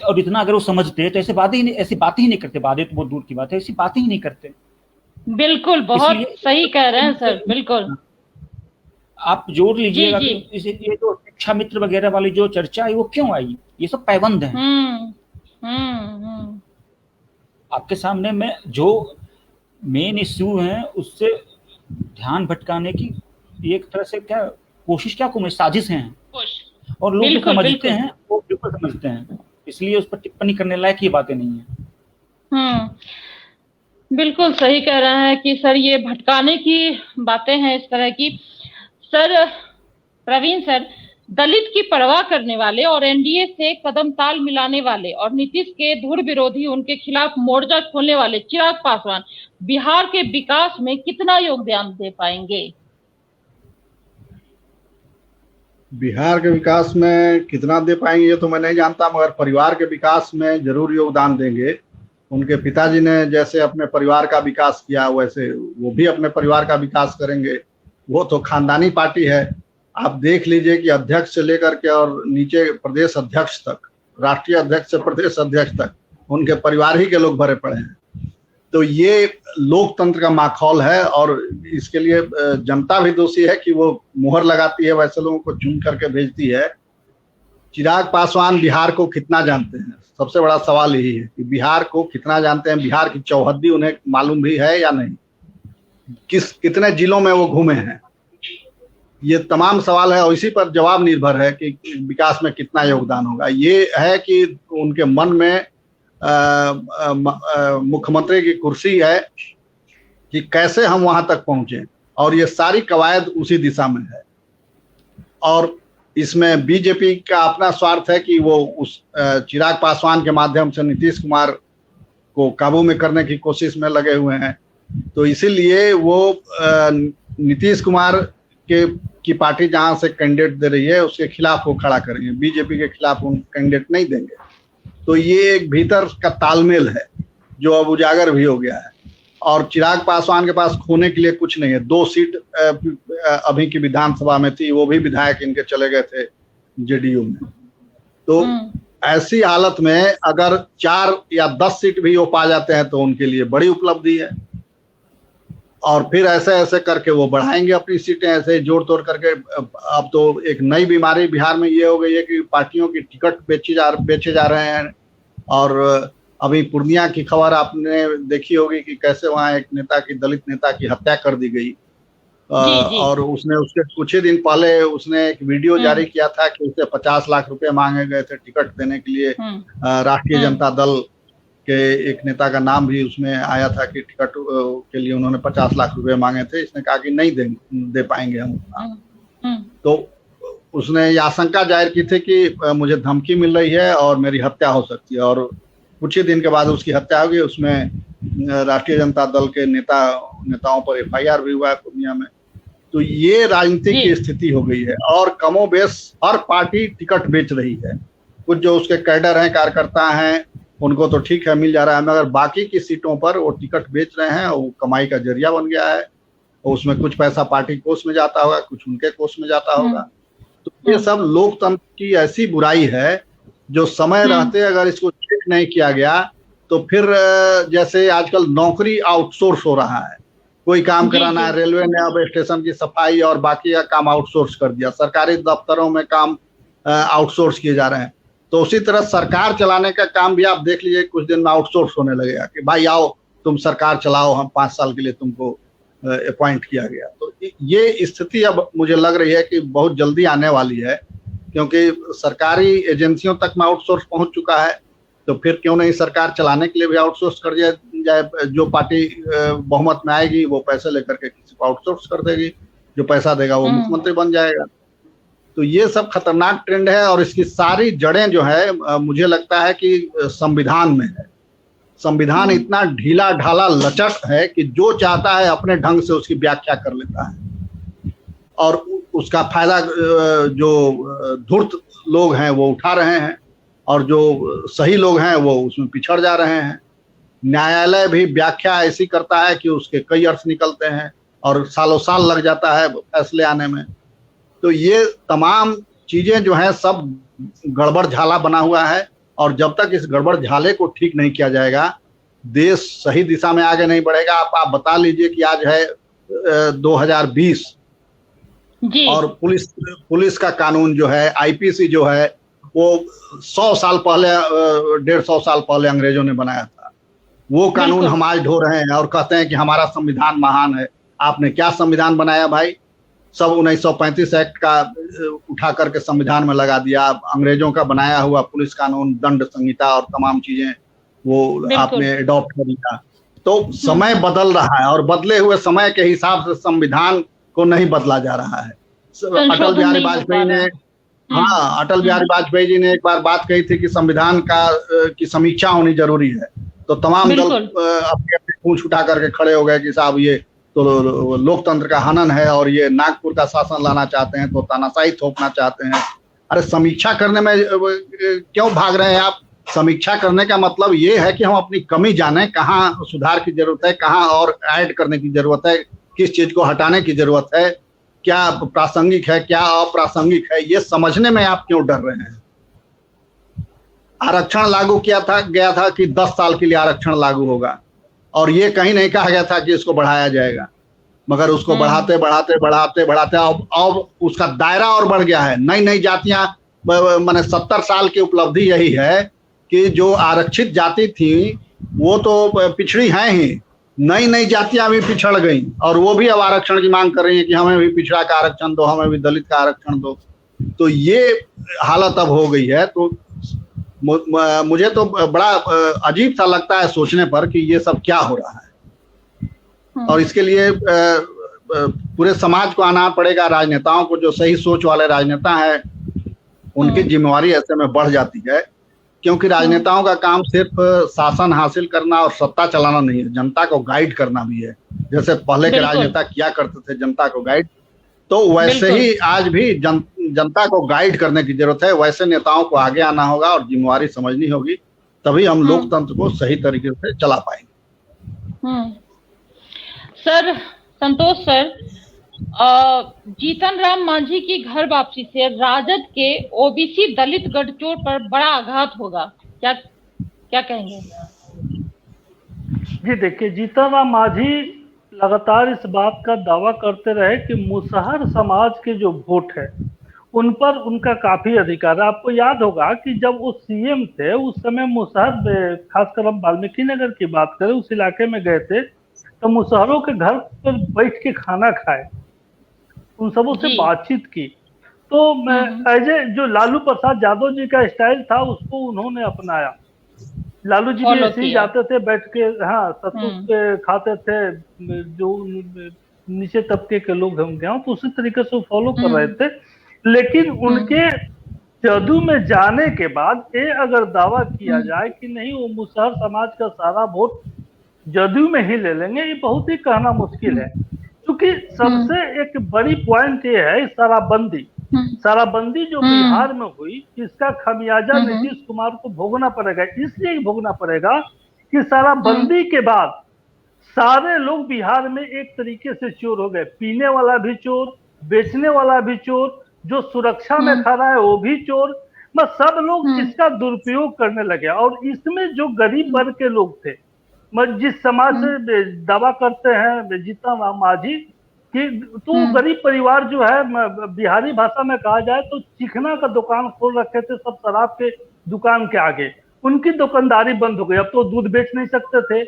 Speaker 2: और इतना अगर वो समझते तो ऐसी बातें ही नहीं करते। बातें तो बहुत दूर की बात है, ऐसी बातें ही नहीं करते।
Speaker 1: बिल्कुल, बहुत सही कह रहे हैं सर, बिल्कुल।
Speaker 2: आप जोड़ लीजिएगा कि ये जो शिक्षा मित्र वगैरह वाली जो चर्चा है वो क्यों आई, ये सब पैबंद है। आपके सामने में जो मेन इश्यू है उससे ध्यान भटकाने की एक तरह से क्या कोशिश, क्या साजिश है, और लोग समझते हैं, वो बिल्कुल समझते हैं, इसलिए उस पर टिप्पणी करने लायक ये बातें नहीं है।
Speaker 1: बिल्कुल सही कह रहे हैं कि सर ये भटकाने की बातें हैं इस तरह की। सर प्रवीण सर, दलित की परवाह करने वाले और एनडीए से कदम ताल मिलाने वाले और नीतीश के धुर विरोधी, उनके खिलाफ मोर्चा खोलने वाले चिराग पासवान बिहार के विकास में कितना योगदान दे पाएंगे?
Speaker 4: बिहार के विकास में कितना दे पाएंगे ये तो मैं नहीं जानता, मगर परिवार के विकास में जरूर योगदान देंगे। उनके पिताजी ने जैसे अपने परिवार का विकास किया वैसे वो भी अपने परिवार का विकास करेंगे। वो तो खानदानी पार्टी है। आप देख लीजिए कि अध्यक्ष से लेकर के और नीचे प्रदेश अध्यक्ष तक, राष्ट्रीय अध्यक्ष से प्रदेश अध्यक्ष तक उनके परिवार ही के लोग भरे पड़े हैं। तो ये लोकतंत्र का माहौल है और इसके लिए जनता भी दोषी है कि वो मुहर लगाती है, वैसे लोगों को चुन करके भेजती है। चिराग पासवान बिहार को कितना जानते हैं, सबसे बड़ा सवाल यही है कि बिहार को कितना जानते हैं, बिहार की चौहद्दी उन्हें मालूम भी है या नहीं, कितने जिलों में वो घूमे हैं, ये तमाम सवाल है और इसी पर जवाब निर्भर है कि विकास में कितना योगदान होगा। ये है कि उनके मन में मुख्यमंत्री की कुर्सी है कि कैसे हम वहां तक पहुंचे, और ये सारी कवायद उसी दिशा में है। और इसमें बीजेपी का अपना स्वार्थ है कि वो उस चिराग पासवान के माध्यम से नीतीश कुमार को काबू में करने की कोशिश में लगे हुए हैं। तो इसीलिए वो नीतीश कुमार की पार्टी जहां से कैंडिडेट दे रही है उसके खिलाफ वो खड़ा करेंगे, बीजेपी के खिलाफ उन कैंडिडेट नहीं देंगे। तो ये एक भीतर का तालमेल है जो अब उजागर भी हो गया है। और चिराग पासवान के पास खोने के लिए कुछ नहीं है। 2 सीट अभी की विधानसभा में थी, वो भी विधायक इनके चले गए थे जेडीयू में। तो ऐसी हालत में अगर 4 या 10 सीट भी वो पा जाते हैं तो उनके लिए बड़ी उपलब्धि है। और फिर ऐसे ऐसे करके वो बढ़ाएंगे अपनी सीटें, ऐसे जोड़ तोड़ करके। अब तो एक नई बीमारी बिहार में ये हो गई है कि पार्टियों की टिकट बेचे जा रहे हैं। और अभी पूर्णिया की खबर आपने देखी होगी कि कैसे वहाँ एक नेता की, दलित नेता की हत्या कर दी गई। और उसने उसके कुछ ही दिन पहले उसने एक वीडियो जारी किया था कि उसे 50 लाख रुपए मांगे गए थे टिकट देने के लिए। राष्ट्रीय जनता दल के एक नेता का नाम भी उसमें आया था कि टिकट के लिए उन्होंने 50 लाख रुपए मांगे थे। इसने कहा कि नहीं दे पाएंगे हम। तो उसने ये आशंका जाहिर की थी कि मुझे धमकी मिल रही है और मेरी हत्या हो सकती है। और कुछ ही दिन के बाद उसकी हत्या हो गई। उसमें राष्ट्रीय जनता दल के नेताओं पर FIR भी हुआ है पूर्णिया में। तो ये राजनीतिक की स्थिति हो गई है और कमोबेश हर पार्टी टिकट बेच रही है। कुछ जो उसके कैडर हैं, कार्यकर्ता हैं, उनको तो ठीक है मिल जा रहा है, मगर बाकी की सीटों पर वो टिकट बेच रहे हैं। वो कमाई का जरिया बन गया है। और उसमें कुछ पैसा पार्टी कोष में जाता होगा, कुछ उनके कोष में जाता होगा। तो ये सब लोकतंत्र की ऐसी बुराई है जो समय रहते अगर इसको चेक नहीं किया गया तो फिर जैसे आजकल नौकरी आउटसोर्स हो रहा है। कोई काम कराना है, रेलवे ने अब स्टेशन की सफाई और बाकी का काम आउटसोर्स कर दिया। सरकारी दफ्तरों में काम आउटसोर्स किए जा रहे हैं। तो उसी तरह सरकार चलाने का काम भी आप देख लीजिए, कुछ दिन में आउटसोर्स होने लगेगा कि भाई आओ तुम सरकार चलाओ, हम 5 साल के लिए तुमको अपॉइंट किया गया। तो ये स्थिति अब मुझे लग रही है कि बहुत जल्दी आने वाली है, क्योंकि सरकारी एजेंसियों तक में आउटसोर्स पहुंच चुका है। तो फिर क्यों नहीं सरकार चलाने के लिए भी आउटसोर्स कर जाए। जो पार्टी बहुमत में आएगी वो पैसे लेकर के किसी को आउटसोर्स कर देगी, जो पैसा देगा वो मुख्यमंत्री बन जाएगा। तो ये सब खतरनाक ट्रेंड है और इसकी सारी जड़ें जो है मुझे लगता है कि संविधान में है। संविधान इतना ढीला ढाला लचक है कि जो चाहता है अपने ढंग से उसकी व्याख्या कर लेता है। और उसका फायदा जो धूर्त लोग हैं वो उठा रहे हैं और जो सही लोग हैं वो उसमें पिछड़ जा रहे हैं। न्यायालय भी व्याख्या ऐसी करता है कि उसके कई अर्थ निकलते हैं और सालों साल लग जाता है फैसले आने में। तो ये तमाम चीजें जो है सब गड़बड़ झाला बना हुआ है और जब तक इस गड़बड़ झाले को ठीक नहीं किया जाएगा देश सही दिशा में आगे नहीं बढ़ेगा। आप बता लीजिए कि आज है 2020
Speaker 1: जी।
Speaker 4: और पुलिस का कानून जो है आईपीसी जो है वो 100 साल पहले 150 साल पहले अंग्रेजों ने बनाया था। वो कानून हम आज ढो रहे हैं और कहते हैं कि हमारा संविधान महान है। आपने क्या संविधान बनाया भाई? सब 1935 एक्ट का उठा करके संविधान में लगा दिया। अंग्रेजों का बनाया हुआ पुलिस कानून, दंड संहिता और तमाम चीजें वो आपने अडॉप्ट कर लिया। तो समय बदल रहा है और बदले हुए समय के हिसाब से संविधान को नहीं बदला जा रहा है। अटल बिहारी वाजपेयी ने अटल बिहारी वाजपेयी जी ने एक बार बात कही थी कि संविधान की समीक्षा होनी जरूरी है। तो तमाम दल अपनी अपनी पूंछ उठा करके खड़े हो गए कि साहब ये तो लोकतंत्र का हनन है और ये नागपुर का शासन लाना चाहते हैं, तो तानाशाही थोपना चाहते हैं। अरे समीक्षा करने में क्यों भाग रहे हैं आप? समीक्षा करने का मतलब ये है कि हम अपनी कमी जाने, कहाँ सुधार की जरूरत है, कहाँ और ऐड करने की जरूरत है, किस चीज को हटाने की जरूरत है, क्या प्रासंगिक है, क्या अप्रासंगिक है, ये समझने में आप क्यों डर रहे हैं? आरक्षण लागू गया था कि 10 साल के लिए आरक्षण लागू होगा और ये कहीं नहीं कहा गया था कि इसको बढ़ाया जाएगा, मगर उसको बढ़ाते बढ़ाते बढ़ाते बढ़ाते अब उसका दायरा और बढ़ गया है। नई नई जातियां, मैंने 70 साल की उपलब्धि यही है कि जो आरक्षित जाति थी वो तो पिछड़ी हैं ही, नई नई जातियां भी पिछड़ गई और वो भी अब आरक्षण की मांग कर रही हैं कि हमें भी पिछड़ा का आरक्षण दो, हमें भी दलित का आरक्षण दो। तो ये हालत अब हो गई है। तो मुझे तो बड़ा अजीब सा लगता है सोचने पर कि ये सब क्या हो रहा है और इसके लिए पूरे समाज को आना पड़ेगा। राजनेताओं को, जो सही सोच वाले राजनेता हैं, उनकी जिम्मेवारी ऐसे में बढ़ जाती है, क्योंकि राजनेताओं का काम सिर्फ शासन हासिल करना और सत्ता चलाना नहीं है, जनता को गाइड करना भी है। जैसे पहले के राजनेता किया करते थे जनता को गाइड, तो वैसे ही आज भी जनता को गाइड करने की जरूरत है। वैसे नेताओं को आगे आना होगा और जिम्मेवारी समझनी होगी, तभी हम लोकतंत्र को सही तरीके से चला पाएंगे।
Speaker 1: सर, संतोष सर, जीतन राम मांझी की घर वापसी से राजद के ओबीसी दलित गठजोड़ पर बड़ा आघात होगा, क्या कहेंगे?
Speaker 3: जी देखिए, जीतन राम मांझी लगातार इस बात का दावा करते रहे कि मुसहर समाज के जो वोट है उन पर उनका काफी अधिकार है। आपको याद होगा कि जब वो सीएम थे उस समय मुसहर, खासकर हम वाल्मीकि नगर की बात करें, उस इलाके में गए थे तो मुसहरों के घर पर बैठ के खाना खाए, उन सबों से बातचीत की। तो जो लालू प्रसाद यादव जी का स्टाइल था उसको उन्होंने अपनाया। लालू जी भी ऐसे ही जाते थे, बैठ के सत्तू के खाते थे, जो नीचे तबके के लोग होंगे तो उसी तरीके से फॉलो कर रहे थे। लेकिन उनके जदयू में जाने के बाद ये अगर दावा किया जाए कि नहीं वो मुसहर समाज का सारा वोट जदयू में ही ले लेंगे, ये बहुत ही कहना मुश्किल है। क्योंकि सबसे एक बड़ी पॉइंट ये है शराबबंदी जो बिहार में हुई, इसका खमियाजा नीतीश कुमार को भोगना पड़ेगा। इसलिए भोगना पड़ेगा कि शराबबंदी के बाद सारे लोग बिहार में एक तरीके से चोर हो गए। पीने वाला भी चोर, बेचने वाला भी चोर, जो सुरक्षा में खड़ा है वो भी चोर, बस सब लोग इसका दुरुपयोग करने लगे। और इसमें जो गरीब वर्ग के लोग थे, जिस समाज से दावा करते हैं जीतन राम मांझी कि तो गरीब परिवार जो है, बिहारी भाषा में कहा जाए तो चिकना का दुकान खोल रखे थे सब शराब के दुकान के आगे। उनकी दुकानदारी बंद हो गई। अब तो दूध बेच नहीं सकते थे,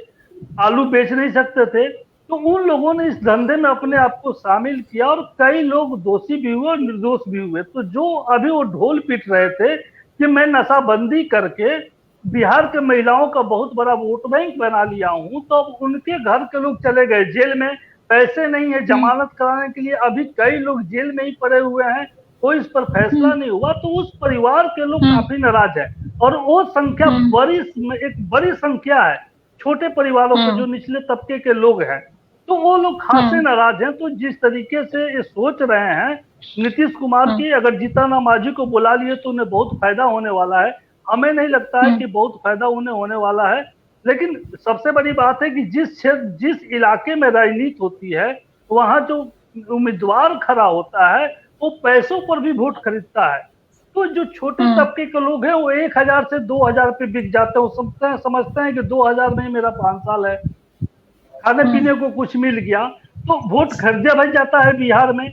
Speaker 3: आलू बेच नहीं सकते थे, तो उन लोगों ने इस धंधे में अपने आप को शामिल किया और कई लोग दोषी भी हुए और निर्दोष भी हुए। तो जो अभी वो ढोल पीट रहे थे कि मैं नशाबंदी करके बिहार के महिलाओं का बहुत बड़ा वोट बैंक बना लिया हूं, तो अब उनके घर के लोग चले गए जेल में, पैसे नहीं है जमानत कराने के लिए, अभी कई लोग जेल में ही पड़े हुए हैं, कोई इस पर फैसला नहीं हुआ। तो उस परिवार के लोग काफी नाराज है और वो संख्या एक बड़ी संख्या है छोटे परिवारों के, जो निचले तबके के लोग हैं, तो वो लोग खासे नाराज हैं। तो जिस तरीके से ये सोच रहे हैं नीतीश कुमार की अगर जीतन मांझी को बुला लिए तो उन्हें बहुत फायदा होने वाला है। हमें नहीं लगता है कि बहुत फायदा उन्हें होने वाला है, लेकिन सबसे बड़ी बात है कि जिस इलाके में राजनीति होती है वहां जो उम्मीदवार खड़ा होता है वो पैसों पर भी वोट खरीदता है। तो जो छोटे तबके के लोग हैं वो 1000 से 2000 पे बिक जाते हैं। वो समझते हैं कि 2000 में ही मेरा 5 साल है, खाने पीने को कुछ मिल गया, तो वोट खरीदा बन जाता है बिहार में।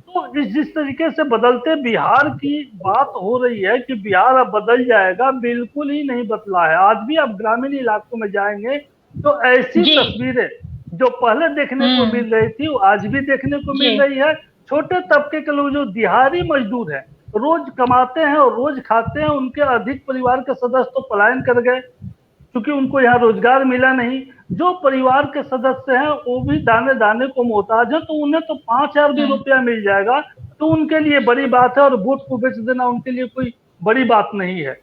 Speaker 3: तो जिस तरीके से बदलते बिहार की बात हो रही है कि बिहार अब बदल जाएगा, बिल्कुल ही नहीं बदला है। आज भी आप ग्रामीण इलाकों में जाएंगे तो ऐसी तस्वीरें जो पहले देखने को मिल रही थी वो आज भी देखने को मिल रही है। छोटे तबके के लोग जो दिहाड़ी मजदूर हैं, रोज कमाते हैं और रोज खाते हैं, उनके अधिक परिवार के सदस्य तो पलायन कर गए क्योंकि उनको यहाँ रोजगार मिला नहीं। जो परिवार के सदस्य हैं वो भी दाने दाने को मोहताज है, तो उन्हें तो 5000 भी रुपया मिल जाएगा तो उनके लिए बड़ी बात है, और वोट को बेच देना उनके लिए कोई बड़ी बात नहीं है।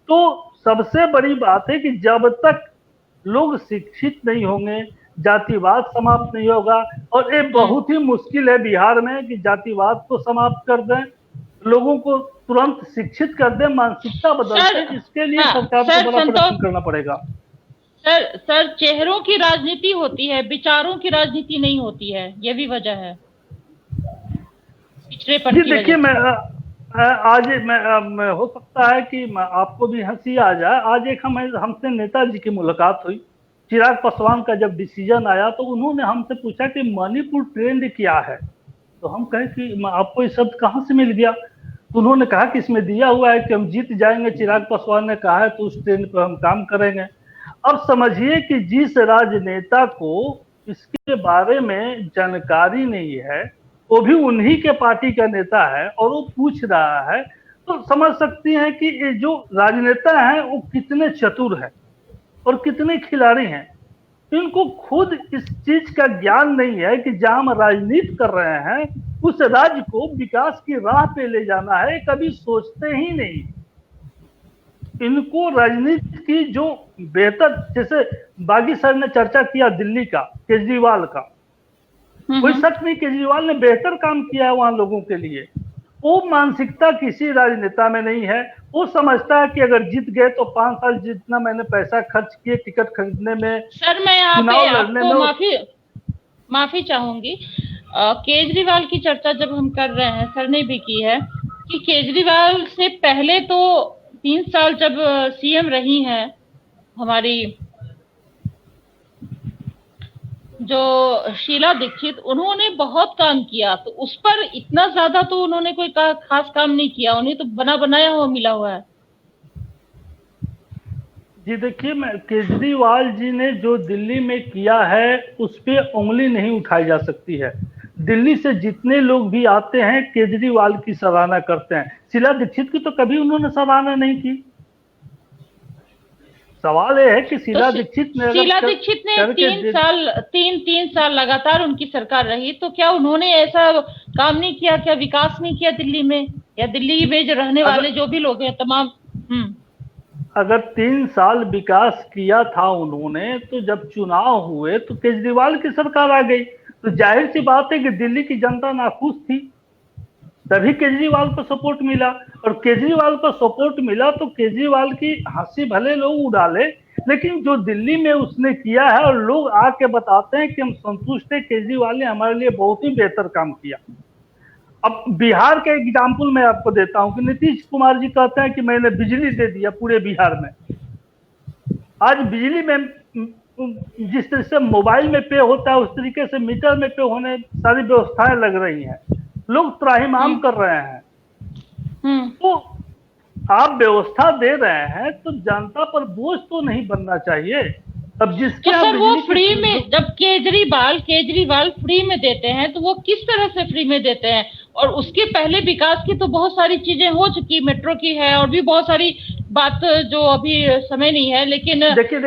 Speaker 3: तो सबसे बड़ी बात है कि जब तक लोग शिक्षित नहीं होंगे, जातिवाद समाप्त नहीं होगा, और ये बहुत ही मुश्किल है बिहार में कि जातिवाद को समाप्त कर दें, लोगों को तुरंत शिक्षित कर दें, मानसिकता बदल दें। इसके लिए सरकार को बड़ा प्रयत्न करना पड़ेगा।
Speaker 1: सर चेहरों की राजनीति होती है, विचारों की राजनीति नहीं होती है, ये भी वजह है पिछड़ेपन की।
Speaker 3: देखिए मैं हो सकता है कि आपको भी हंसी आ जाए। आज एक हमसे नेताजी की मुलाकात हुई। चिराग पासवान का जब डिसीजन आया तो उन्होंने हमसे पूछा कि मणिपुर ट्रेंड क्या है, तो हम कहे कि आपको ये शब्द कहाँ से मिल गया। तो उन्होंने कहा कि इसमें दिया हुआ है कि हम जीत जाएंगे, चिराग पासवान ने कहा है, तो उस ट्रेंड पर हम काम करेंगे। अब समझिए कि जिस राजनेता को इसके बारे में जानकारी नहीं है, वो भी उन्हीं के पार्टी का नेता है और वो पूछ रहा है, तो समझ सकती हैं कि ये जो राजनेता हैं वो कितने चतुर हैं और कितने खिलाड़ी हैं। इनको खुद इस चीज का ज्ञान नहीं है कि जहां हम राजनीति कर रहे हैं उस राज्य को विकास की राह पे ले जाना है, कभी सोचते ही नहीं। इनको राजनीति की जो बेहतर, जैसे बागी सर ने चर्चा किया दिल्ली का, केजरीवाल का, कोई शक नहीं केजरीवाल ने बेहतर काम किया है वहां लोगों के लिए। वो मानसिकता किसी राजनेता में नहीं है। वो समझता है कि अगर जीत गए तो 5 साल जितना मैंने पैसा खर्च किए टिकट खरीदने में,
Speaker 1: सर मैं यहाँ पे आपको माफी चाहूंगी। केजरीवाल की चर्चा जब हम कर रहे हैं, सर ने भी की है कि केजरीवाल से पहले तो 3 साल जब सीएम रही हैं हमारी जो शीला दीक्षित, उन्होंने बहुत काम किया, तो उस पर इतना ज्यादा तो उन्होंने कोई खास काम नहीं किया, उन्हें तो बना बनाया हुआ मिला हुआ है।
Speaker 3: जी देखिए, केजरीवाल जी ने जो दिल्ली में किया है उस पर उंगली नहीं उठाई जा सकती है। दिल्ली से जितने लोग भी आते हैं केजरीवाल की सराहना करते हैं। शीला दीक्षित की तो कभी उन्होंने सराहना नहीं की। सवाल यह है कि शीला दीक्षित ने
Speaker 1: 3 साल लगातार उनकी सरकार रही, तो क्या उन्होंने ऐसा काम नहीं किया, क्या विकास नहीं किया दिल्ली में, या दिल्ली में जो रहने वाले जो भी लोग हैं तमाम?
Speaker 3: अगर 3 साल विकास किया था उन्होंने, तो जब चुनाव हुए तो केजरीवाल की सरकार आ गई, तो जाहिर सी बात है कि दिल्ली की जनता नाखुश थी, तभी केजरीवाल को सपोर्ट मिला। और केजरीवाल को सपोर्ट मिला तो केजरीवाल की हंसी भले लोग उड़ा ले, लेकिन जो दिल्ली में उसने किया है और लोग आके बताते हैं कि हम संतुष्ट है, केजरीवाल ने हमारे लिए बहुत ही बेहतर काम किया। अब बिहार का एग्जाम्पल मैं आपको देता हूं कि नीतीश कुमार जी कहते हैं कि मैंने बिजली दे दिया पूरे बिहार में। आज बिजली में जिस तरह से मोबाइल में पे होता है उस तरीके से मीटर में पे होने सारी व्यवस्थाएं लग रही हैं, लोग त्राहिमाम कर रहे हैं। तो आप व्यवस्था दे रहे हैं तो जनता पर बोझ तो नहीं बनना चाहिए। अब जिसके
Speaker 1: तो सर वो फ्री में, जब केजरीवाल फ्री में देते हैं तो वो किस तरह से फ्री में देते हैं? और उसके पहले विकास की तो बहुत सारी चीजें हो चुकी, मेट्रो की है और भी बहुत सारी बात जो अभी समय नहीं है, लेकिन
Speaker 3: देखिए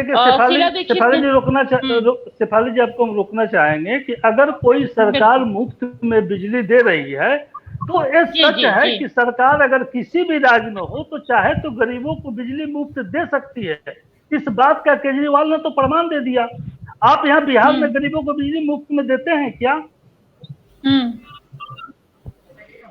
Speaker 3: शेफाली जी आपको हम रोकना चाहेंगे कि अगर कोई सरकार मुफ्त में बिजली दे रही है तो ये सच है कि सरकार अगर किसी भी राज्य में हो तो चाहे तो गरीबों को बिजली मुफ्त दे सकती है। इस बात का केजरीवाल ने तो प्रमाण दे दिया। आप यहाँ बिहार में गरीबों को बिजली मुफ्त में देते हैं क्या?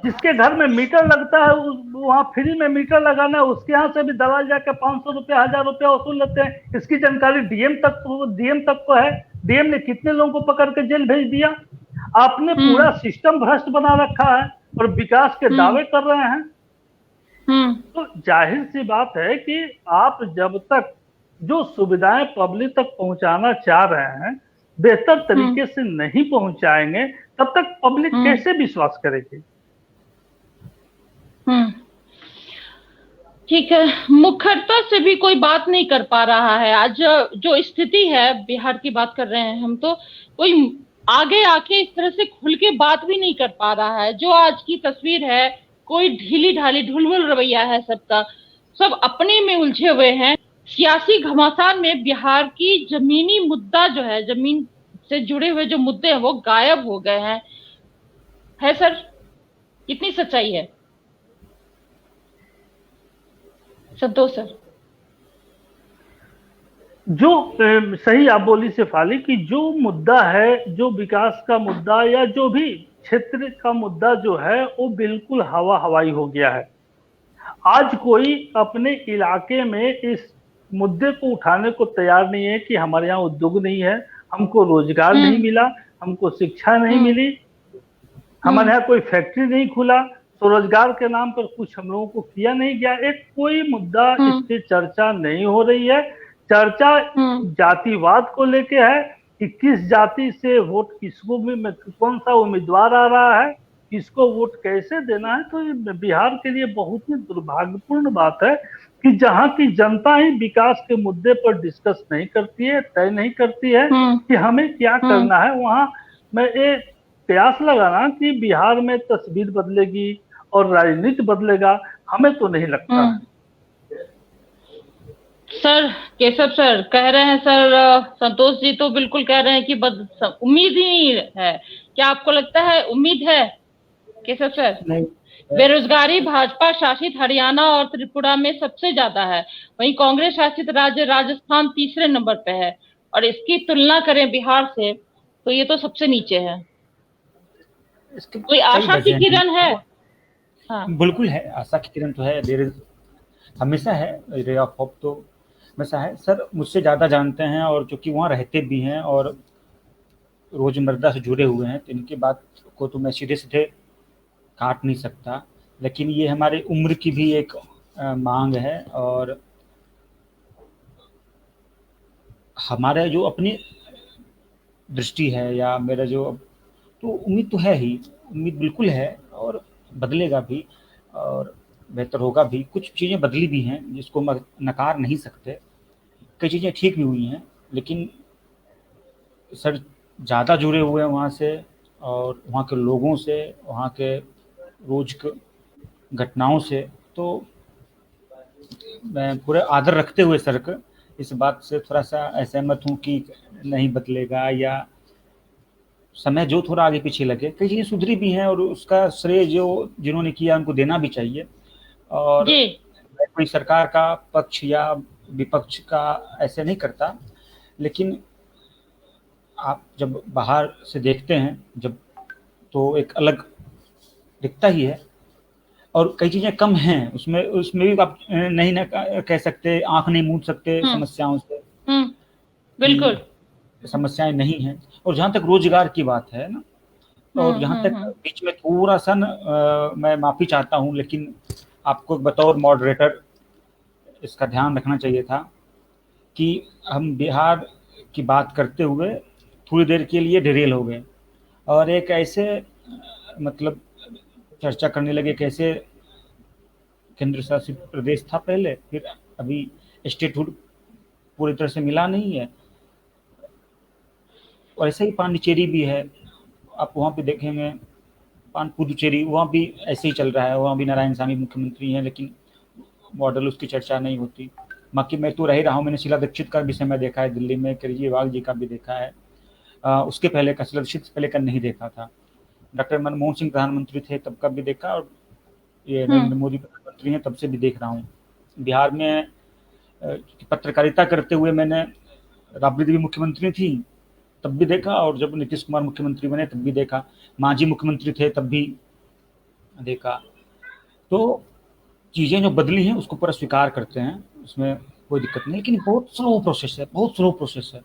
Speaker 3: जिसके घर में मीटर लगता है वहाँ फ्री में मीटर लगाना है, उसके यहाँ से भी दलाल जाके 500 रुपया 1000 रुपया वसूल लेते हैं। इसकी जानकारी डीएम तक को है। डीएम ने कितने लोगों को पकड़ के जेल भेज दिया। आपने पूरा सिस्टम भ्रष्ट बना रखा है और विकास के दावे कर रहे हैं। तो जाहिर सी बात है कि आप जब तक जो सुविधाएं पब्लिक तक पहुंचाना चाह रहे हैं बेहतर तरीके से नहीं पहुंचाएंगे, तब तक पब्लिक कैसे विश्वास करेगी।
Speaker 1: ठीक है, मुखरता से भी कोई बात नहीं कर पा रहा है। आज जो स्थिति है, बिहार की बात कर रहे हैं हम, तो कोई आगे आके इस तरह से खुल के बात भी नहीं कर पा रहा है। जो आज की तस्वीर है, कोई ढीली ढाली ढुलमुल रवैया है सबका, सब अपने में उलझे हुए हैं। सियासी घमासान में बिहार की जमीनी मुद्दा जो है, जमीन से जुड़े हुए जो मुद्दे हैं वो गायब हो गए हैं। है सर, कितनी सच्चाई है? संतोष सर।
Speaker 3: जो सही आप बोली शेफाली कि जो मुद्दा है, जो विकास का मुद्दा या जो भी क्षेत्र का मुद्दा जो है वो बिल्कुल हवा हवाई हो गया है। आज कोई अपने इलाके में इस मुद्दे को उठाने को तैयार नहीं है कि हमारे यहाँ उद्योग नहीं है, हमको रोजगार नहीं मिला, हमको शिक्षा नहीं मिली, हमारे यहाँ कोई फैक्ट्री नहीं खुला, स्वरोजगार के नाम पर कुछ हम लोगों को किया नहीं गया। एक कोई मुद्दा इस पे चर्चा नहीं हो रही है। चर्चा जातिवाद को लेके है कि किस जाति से वोट किसको में कौन सा उम्मीदवार आ रहा है, किसको वोट कैसे देना है। तो ये बिहार के लिए बहुत ही दुर्भाग्यपूर्ण बात है कि जहाँ की जनता ही विकास के मुद्दे पर डिस्कस नहीं करती है, तय नहीं करती है कि हमें क्या करना है। वहाँ मैं ये प्रयास लगाना कि बिहार में तस्वीर बदलेगी और राजनीति बदलेगा, हमें तो नहीं लगता है।
Speaker 1: सर केशव सर कह रहे हैं, सर संतोष जी तो बिल्कुल कह रहे हैं कि उम्मीद ही नहीं है। क्या आपको लगता है उम्मीद है केशव सर?
Speaker 2: नहीं।
Speaker 1: बेरोजगारी भाजपा शासित हरियाणा और त्रिपुरा में सबसे ज्यादा है, वहीं कांग्रेस शासित राज्य राजस्थान तीसरे नंबर पे है, और इसकी तुलना करें बिहार से तो ये तो सबसे नीचे है। कोई आशा की किरण है? हाँ।
Speaker 2: बिल्कुल है, आशा की किरण तो है, देर हमेशा है, रे ऑफ होप तो हमेशा है। सर मुझसे ज़्यादा जानते हैं और चूंकि वहाँ रहते भी हैं और रोजमर्रा से जुड़े हुए हैं, तो इनकी बात को तो मैं सीधे सीधे काट नहीं सकता। लेकिन ये हमारे उम्र की भी एक मांग है और हमारे जो अपनी दृष्टि है या मेरा जो, तो उम्मीद तो है ही, उम्मीद बिल्कुल है और बदलेगा भी और बेहतर होगा भी। कुछ चीज़ें बदली भी हैं जिसको नकार नहीं सकते, कई चीज़ें ठीक भी हुई हैं, लेकिन सर ज़्यादा जुड़े हुए हैं वहाँ से और वहाँ के लोगों से, वहाँ के रोज के घटनाओं से, तो मैं पूरे आदर रखते हुए सर का इस बात से थोड़ा सा असहमत हूँ कि नहीं बदलेगा या समय जो थोड़ा आगे पीछे लगे। कई चीज़ें सुधरी भी हैं और उसका श्रेय जो जिन्होंने किया उनको देना भी चाहिए। और कोई सरकार का पक्ष या विपक्ष का ऐसे नहीं करता, लेकिन आप जब बाहर से देखते हैं जब, तो एक अलग दिखता ही है और कई चीज़ें कम हैं उसमें भी आप नहीं ना कह सकते, आंख नहीं मूंद सकते समस्याओं से।
Speaker 1: बिल्कुल
Speaker 2: समस्याएं नहीं हैं। और जहाँ तक रोजगार की बात है ना, और जहाँ तक बीच में थोड़ा सा मैं माफी चाहता हूँ, लेकिन आपको बतौर मॉडरेटर इसका ध्यान रखना चाहिए था कि हम बिहार की बात करते हुए थोड़ी देर के लिए डिरेल हो गए और एक ऐसे मतलब चर्चा करने लगे कैसे केंद्र शासित प्रदेश था पहले, फिर अभी स्टेटहुड पूरी तरह से मिला नहीं है। और ऐसे ही पांडिचेरी भी है, आप वहाँ पे देखेंगे पुदुचेरी, वहाँ भी ऐसे ही चल रहा है, वहाँ भी नारायणसामी मुख्यमंत्री हैं लेकिन मॉडल उसकी चर्चा नहीं होती। बाकी मैं तो रह रहा हूँ, मैंने शीला दीक्षित का भी समय देखा है दिल्ली में, केजरीवाल जी का भी देखा है, उसके पहले का शीला दीक्षित पहले का नहीं देखा था। डॉक्टर मनमोहन सिंह प्रधानमंत्री थे तब का भी देखा और ये नरेंद्र मोदी प्रधानमंत्री हैं तब से भी देख रहा हूँ। बिहार में पत्रकारिता करते हुए मैंने, राबड़ी देवी मुख्यमंत्री थी तब भी देखा और जब नीतीश कुमार मुख्यमंत्री बने तब भी देखा, मांझी मुख्यमंत्री थे तब भी देखा। तो चीज़ें जो बदली हैं उसको पूरा स्वीकार करते हैं, उसमें कोई दिक्कत नहीं, लेकिन बहुत स्लो प्रोसेस है, बहुत स्लो प्रोसेस है।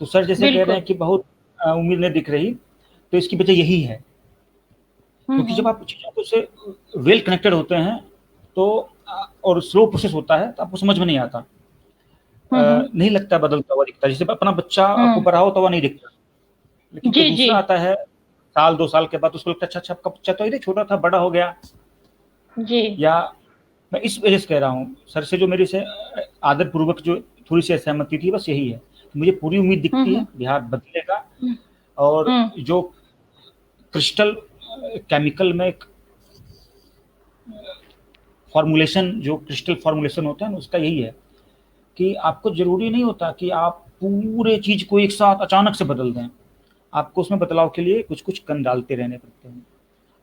Speaker 2: तो सर जैसे कह रहे
Speaker 1: बिल्कुल।
Speaker 2: हैं कि बहुत उम्मीद नहीं दिख रही, तो इसकी वजह यही है, क्योंकि जब आप चीज़ों को से वेल कनेक्टेड होते हैं तो और स्लो प्रोसेस होता है तो आपको समझ में नहीं आता। नहीं लगता बदलता हुआ दिखता है, जैसे अपना बच्चा आपको बड़ा होता हुआ नहीं दिखता, लेकिन कोई
Speaker 1: जी जी
Speaker 2: दूसरा आता है साल 2 साल के बाद, उसको लगता है अच्छा अच्छा आपका बच्चा तो इधर छोटा था बड़ा हो गया।
Speaker 1: जी।
Speaker 2: या मैं इस वजह से कह रहा हूँ सर से जो मेरी से आदर पूर्वक जो थोड़ी सी असहमति थी बस यही है। मुझे पूरी उम्मीद दिखती है बिहार बदलेगा, और जो क्रिस्टल केमिकल में फॉर्मुलेशन, जो क्रिस्टल फॉर्मुलेशन होता है ना, उसका यही है कि आपको जरूरी नहीं होता कि आप पूरे चीज को एक साथ अचानक से बदल दें, आपको उसमें बदलाव के लिए कुछ कुछ कण डालते रहने पड़ते हैं,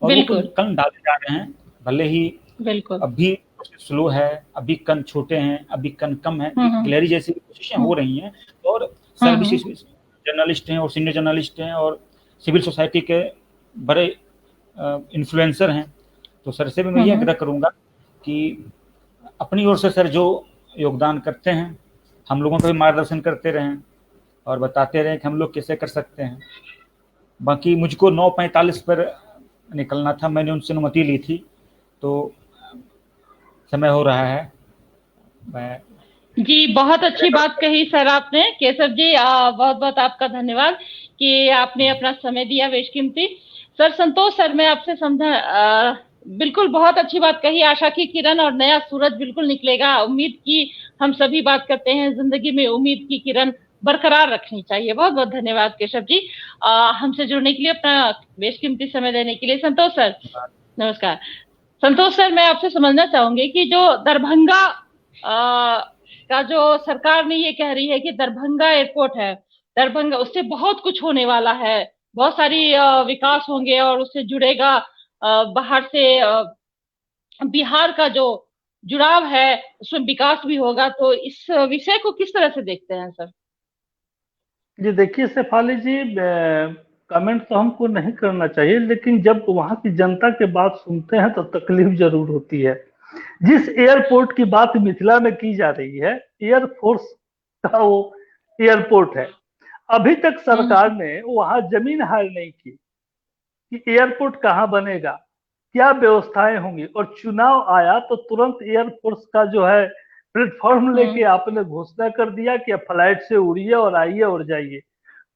Speaker 2: और वो
Speaker 1: बिल्कुल
Speaker 2: कण डाले जा रहे हैं। भले ही
Speaker 1: बिल्कुल।
Speaker 2: अभी स्लो है, अभी कण छोटे हैं, अभी कण कम है, गिलहरी जैसी कोशिशें हो रही हैं, और सर भी जर्नलिस्ट हैं और सीनियर जर्नलिस्ट हैं और सिविल सोसाइटी के बड़े इन्फ्लुएंसर हैं। तो सर से भी मैं ये आग्रह करूंगा कि अपनी ओर से सर जो योगदान करते हैं हम लोगों को भी मार्गदर्शन करते रहें और बताते रहें कि हम लोग कैसे कर सकते हैं। बाकी मुझको 9:45 पर निकलना था, मैंने उनसे अनुमति ली थी, तो समय हो रहा है। मैं
Speaker 1: जी, बहुत अच्छी बात कही सर आपने। केशव जी बहुत बहुत आपका धन्यवाद कि आपने अपना समय दिया बेशकीमती। सर संतोष सर, मैं आपसे समझा बिल्कुल बहुत अच्छी बात कही। आशा की किरण और नया सूरज बिल्कुल निकलेगा। उम्मीद की हम सभी बात करते हैं, जिंदगी में उम्मीद की किरण बरकरार रखनी चाहिए। बहुत बहुत धन्यवाद केशव जी हमसे जुड़ने के लिए, अपना बेशकीमती समय देने के लिए। संतोष सर नमस्कार। संतोष सर, मैं आपसे समझना चाहूंगी कि जो दरभंगा का जो सरकार ने ये कह रही है कि दरभंगा एयरपोर्ट है, दरभंगा उससे बहुत कुछ होने वाला है, बहुत सारी विकास होंगे और उससे जुड़ेगा बाहर से बिहार का जो जुड़ाव है उसमें विकास भी होगा। तो इस विषय को किस तरह से देखते हैं सर?
Speaker 3: जी देखिए शेफाली जी, कमेंट तो हमको नहीं करना चाहिए, लेकिन जब वहां की जनता के बात सुनते हैं तो तकलीफ जरूर होती है। जिस एयरपोर्ट की बात मिथिला में की जा रही है, एयरफोर्स का वो एयरपोर्ट है, अभी तक सरकार ने वहां जमीन हायर नहीं की कि एयरपोर्ट कहाँ बनेगा, क्या व्यवस्थाएं होंगी, और चुनाव आया तो तुरंत एयरफोर्स का जो है प्लेटफॉर्म लेके आपने घोषणा कर दिया कि अब फ्लाइट से उड़िए और आइए और जाइए।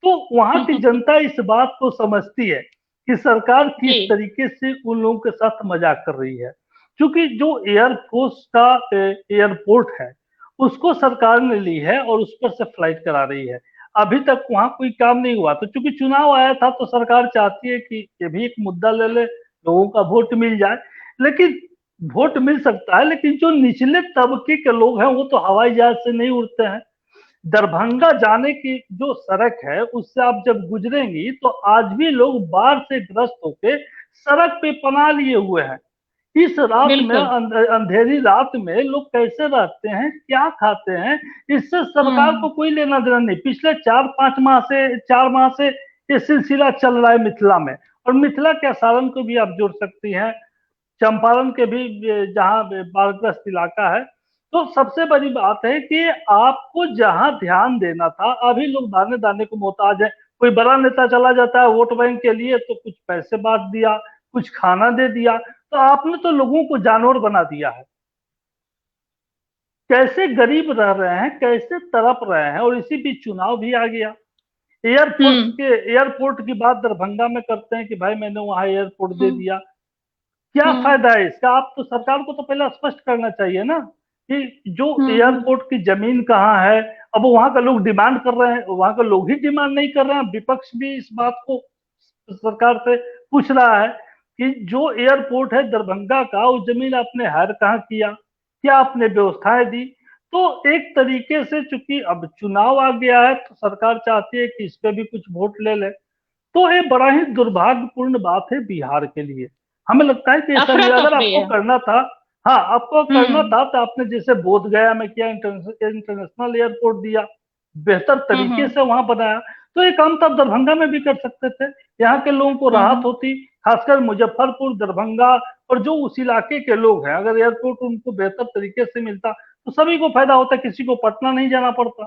Speaker 3: तो वहां की जनता इस बात को समझती है कि सरकार किस तरीके से उन लोगों के साथ मजाक कर रही है। क्योंकि जो एयरफोर्स का एयरपोर्ट है उसको सरकार ने ली है और उस पर से फ्लाइट करा रही है। अभी तक वहां कोई काम नहीं हुआ, तो चूंकि चुनाव आया था तो सरकार चाहती है कि ये भी एक मुद्दा ले ले, लोगों का वोट मिल जाए। लेकिन वोट मिल सकता है, लेकिन जो निचले तबके के लोग हैं वो तो हवाई जहाज से नहीं उड़ते हैं। दरभंगा जाने की जो सड़क है उससे आप जब गुजरेंगी तो आज भी लोग बाढ़ से ग्रस्त होकर सड़क पे पनाह लिए हुए हैं। इस रात में अंधेरी रात में लोग कैसे रहते हैं, क्या खाते हैं, इससे सरकार को कोई लेना देना नहीं। पिछले 4 माह से ये सिलसिला चल रहा है मिथिला में, और मिथिला के सारण को भी आप जोड़ सकती हैं, चंपारण के भी जहाँ बाढ़ग्रस्त इलाका है। तो सबसे बड़ी बात है कि आपको जहां ध्यान देना था, अभी लोग दाने दाने को मोहताज है। कोई बड़ा नेता चला जाता है वोट बैंक के लिए तो कुछ पैसे बांट दिया, कुछ खाना दे दिया, तो आपने तो लोगों को जानवर बना दिया है। कैसे गरीब रह रहे हैं, कैसे तड़प रहे हैं, और इसी बीच चुनाव भी आ गया। एयरपोर्ट की बात दरभंगा में करते हैं कि भाई मैंने वहां एयरपोर्ट दे दिया, क्या फायदा है इसका? आप तो सरकार को तो पहले स्पष्ट करना चाहिए ना कि जो एयरपोर्ट की जमीन कहाँ है। अब वहां का लोग डिमांड कर रहे हैं, वहां का लोग ही डिमांड नहीं कर रहे हैं, विपक्ष भी इस बात को सरकार से पूछ रहा है कि जो एयरपोर्ट है दरभंगा का, वो जमीन आपने हायर कहाँ किया, क्या आपने व्यवस्थाएं दी। तो एक तरीके से चूंकि अब चुनाव आ गया है तो सरकार चाहती है कि इस पे भी कुछ वोट ले ले। तो ये बड़ा ही दुर्भाग्यपूर्ण बात है बिहार के लिए। हमें लगता है कि ऐसा नहीं, अगर आपको करना था, हाँ आपको करना था तो आपने जैसे बोधगया में किया, इंटरनेशनल एयरपोर्ट दिया, बेहतर तरीके से वहां बनाया। तो ये काम तो आप दरभंगा में भी कर सकते थे, यहाँ के लोगों को राहत होती, खासकर मुजफ्फरपुर, दरभंगा और जो उस इलाके के लोग हैं, अगर एयरपोर्ट उनको बेहतर तरीके से मिलता तो सभी को फायदा होता, किसी को पटना नहीं जाना पड़ता।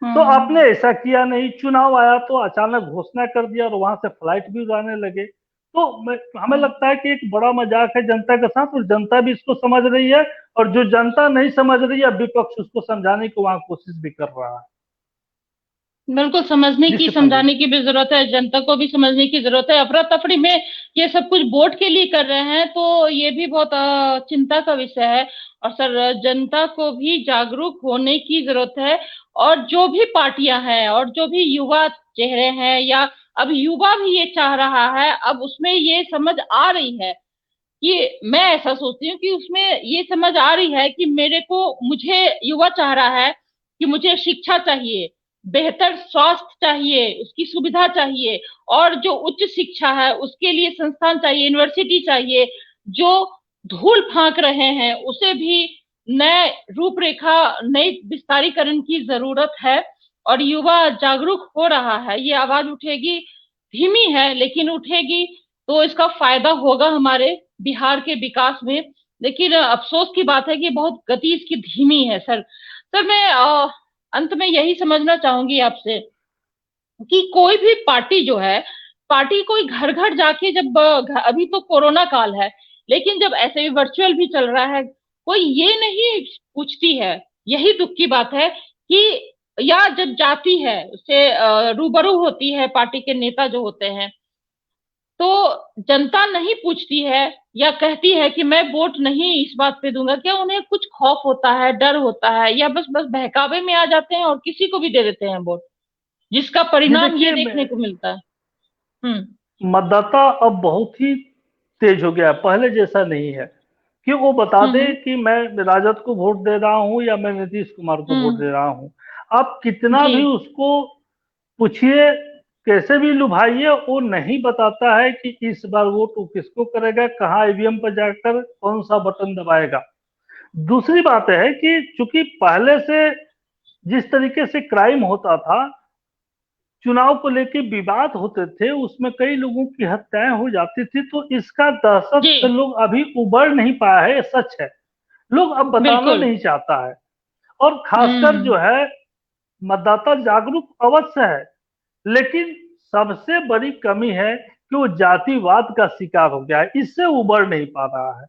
Speaker 3: तो आपने ऐसा किया नहीं, चुनाव आया तो अचानक घोषणा कर दिया और वहां से फ्लाइट भी उड़ाने लगे। तो हमें लगता है कि एक बड़ा मजाक है जनता के साथ, और जनता भी इसको समझ रही है, और जो जनता नहीं समझ रही है विपक्ष उसको समझाने की वहां कोशिश भी कर रहा है।
Speaker 1: बिल्कुल, समझने की,
Speaker 3: जिससे
Speaker 1: समझाने की भी जरूरत है, जनता को भी समझने की जरूरत है। अफरा तफरी में ये सब कुछ वोट के लिए कर रहे हैं तो ये भी बहुत चिंता का विषय है। और सर, जनता को भी जागरूक होने की जरूरत है। और जो भी पार्टियां हैं और जो भी युवा चेहरे हैं, या अब युवा भी ये चाह रहा है, अब उसमें ये समझ आ रही है कि, मैं ऐसा सोचती हूँ कि उसमें ये समझ आ रही है कि मुझे युवा चाह रहा है कि मुझे शिक्षा चाहिए, बेहतर स्वास्थ्य चाहिए, उसकी सुविधा चाहिए, और जो उच्च शिक्षा है उसके लिए संस्थान चाहिए, यूनिवर्सिटी चाहिए। जो धूल फांक रहे हैं उसे भी नए रूपरेखा, नई विस्तारीकरण की जरूरत है। और युवा जागरूक हो रहा है, ये आवाज उठेगी, धीमी है लेकिन उठेगी, तो इसका फायदा होगा हमारे बिहार के विकास में। लेकिन अफसोस की बात है कि बहुत गति इसकी धीमी है। सर मैं अंत में यही समझना चाहूंगी आपसे कि कोई भी पार्टी जो है, पार्टी कोई घर घर जाके, जब अभी तो कोरोना काल है, लेकिन जब ऐसे भी वर्चुअल भी चल रहा है, कोई ये नहीं पूछती है, यही दुख की बात है कि, या जब जाती है उससे रूबरू होती है पार्टी के नेता जो होते हैं, तो जनता नहीं पूछती है या कहती है कि मैं वोट नहीं इस बात पे दूंगा। क्या उन्हें कुछ खौफ होता है, डर होता है, या बस बस बहकावे में आ जाते हैं और किसी को भी दे देते हैं वोट, जिसका परिणाम ये देखने को मिलता है।
Speaker 3: मतदाता अब बहुत ही तेज हो गया है, पहले जैसा नहीं है कि वो बता दे कि मैं राजद को वोट दे रहा हूं या मैं नीतीश कुमार को वोट दे रहा हूं। आप कितना भी उसको पूछिए, कैसे भी लुभाइए, वो नहीं बताता है कि इस बार वोट वो किसको करेगा, कहाँ ईवीएम पर जाकर कौन सा बटन दबाएगा। दूसरी बात है कि चूंकि पहले से जिस तरीके से क्राइम होता था, चुनाव को लेकर विवाद होते थे, उसमें कई लोगों की हत्याएं हो जाती थी, तो इसका दहशत से लोग अभी उबर नहीं पाया है, सच है। लोग अब बताना नहीं चाहता है, और खासकर जो है मतदाता जागरूक अवश्य है, लेकिन सबसे बड़ी कमी है कि वो जातिवाद का शिकार हो गया है, इससे उबर नहीं पा रहा है।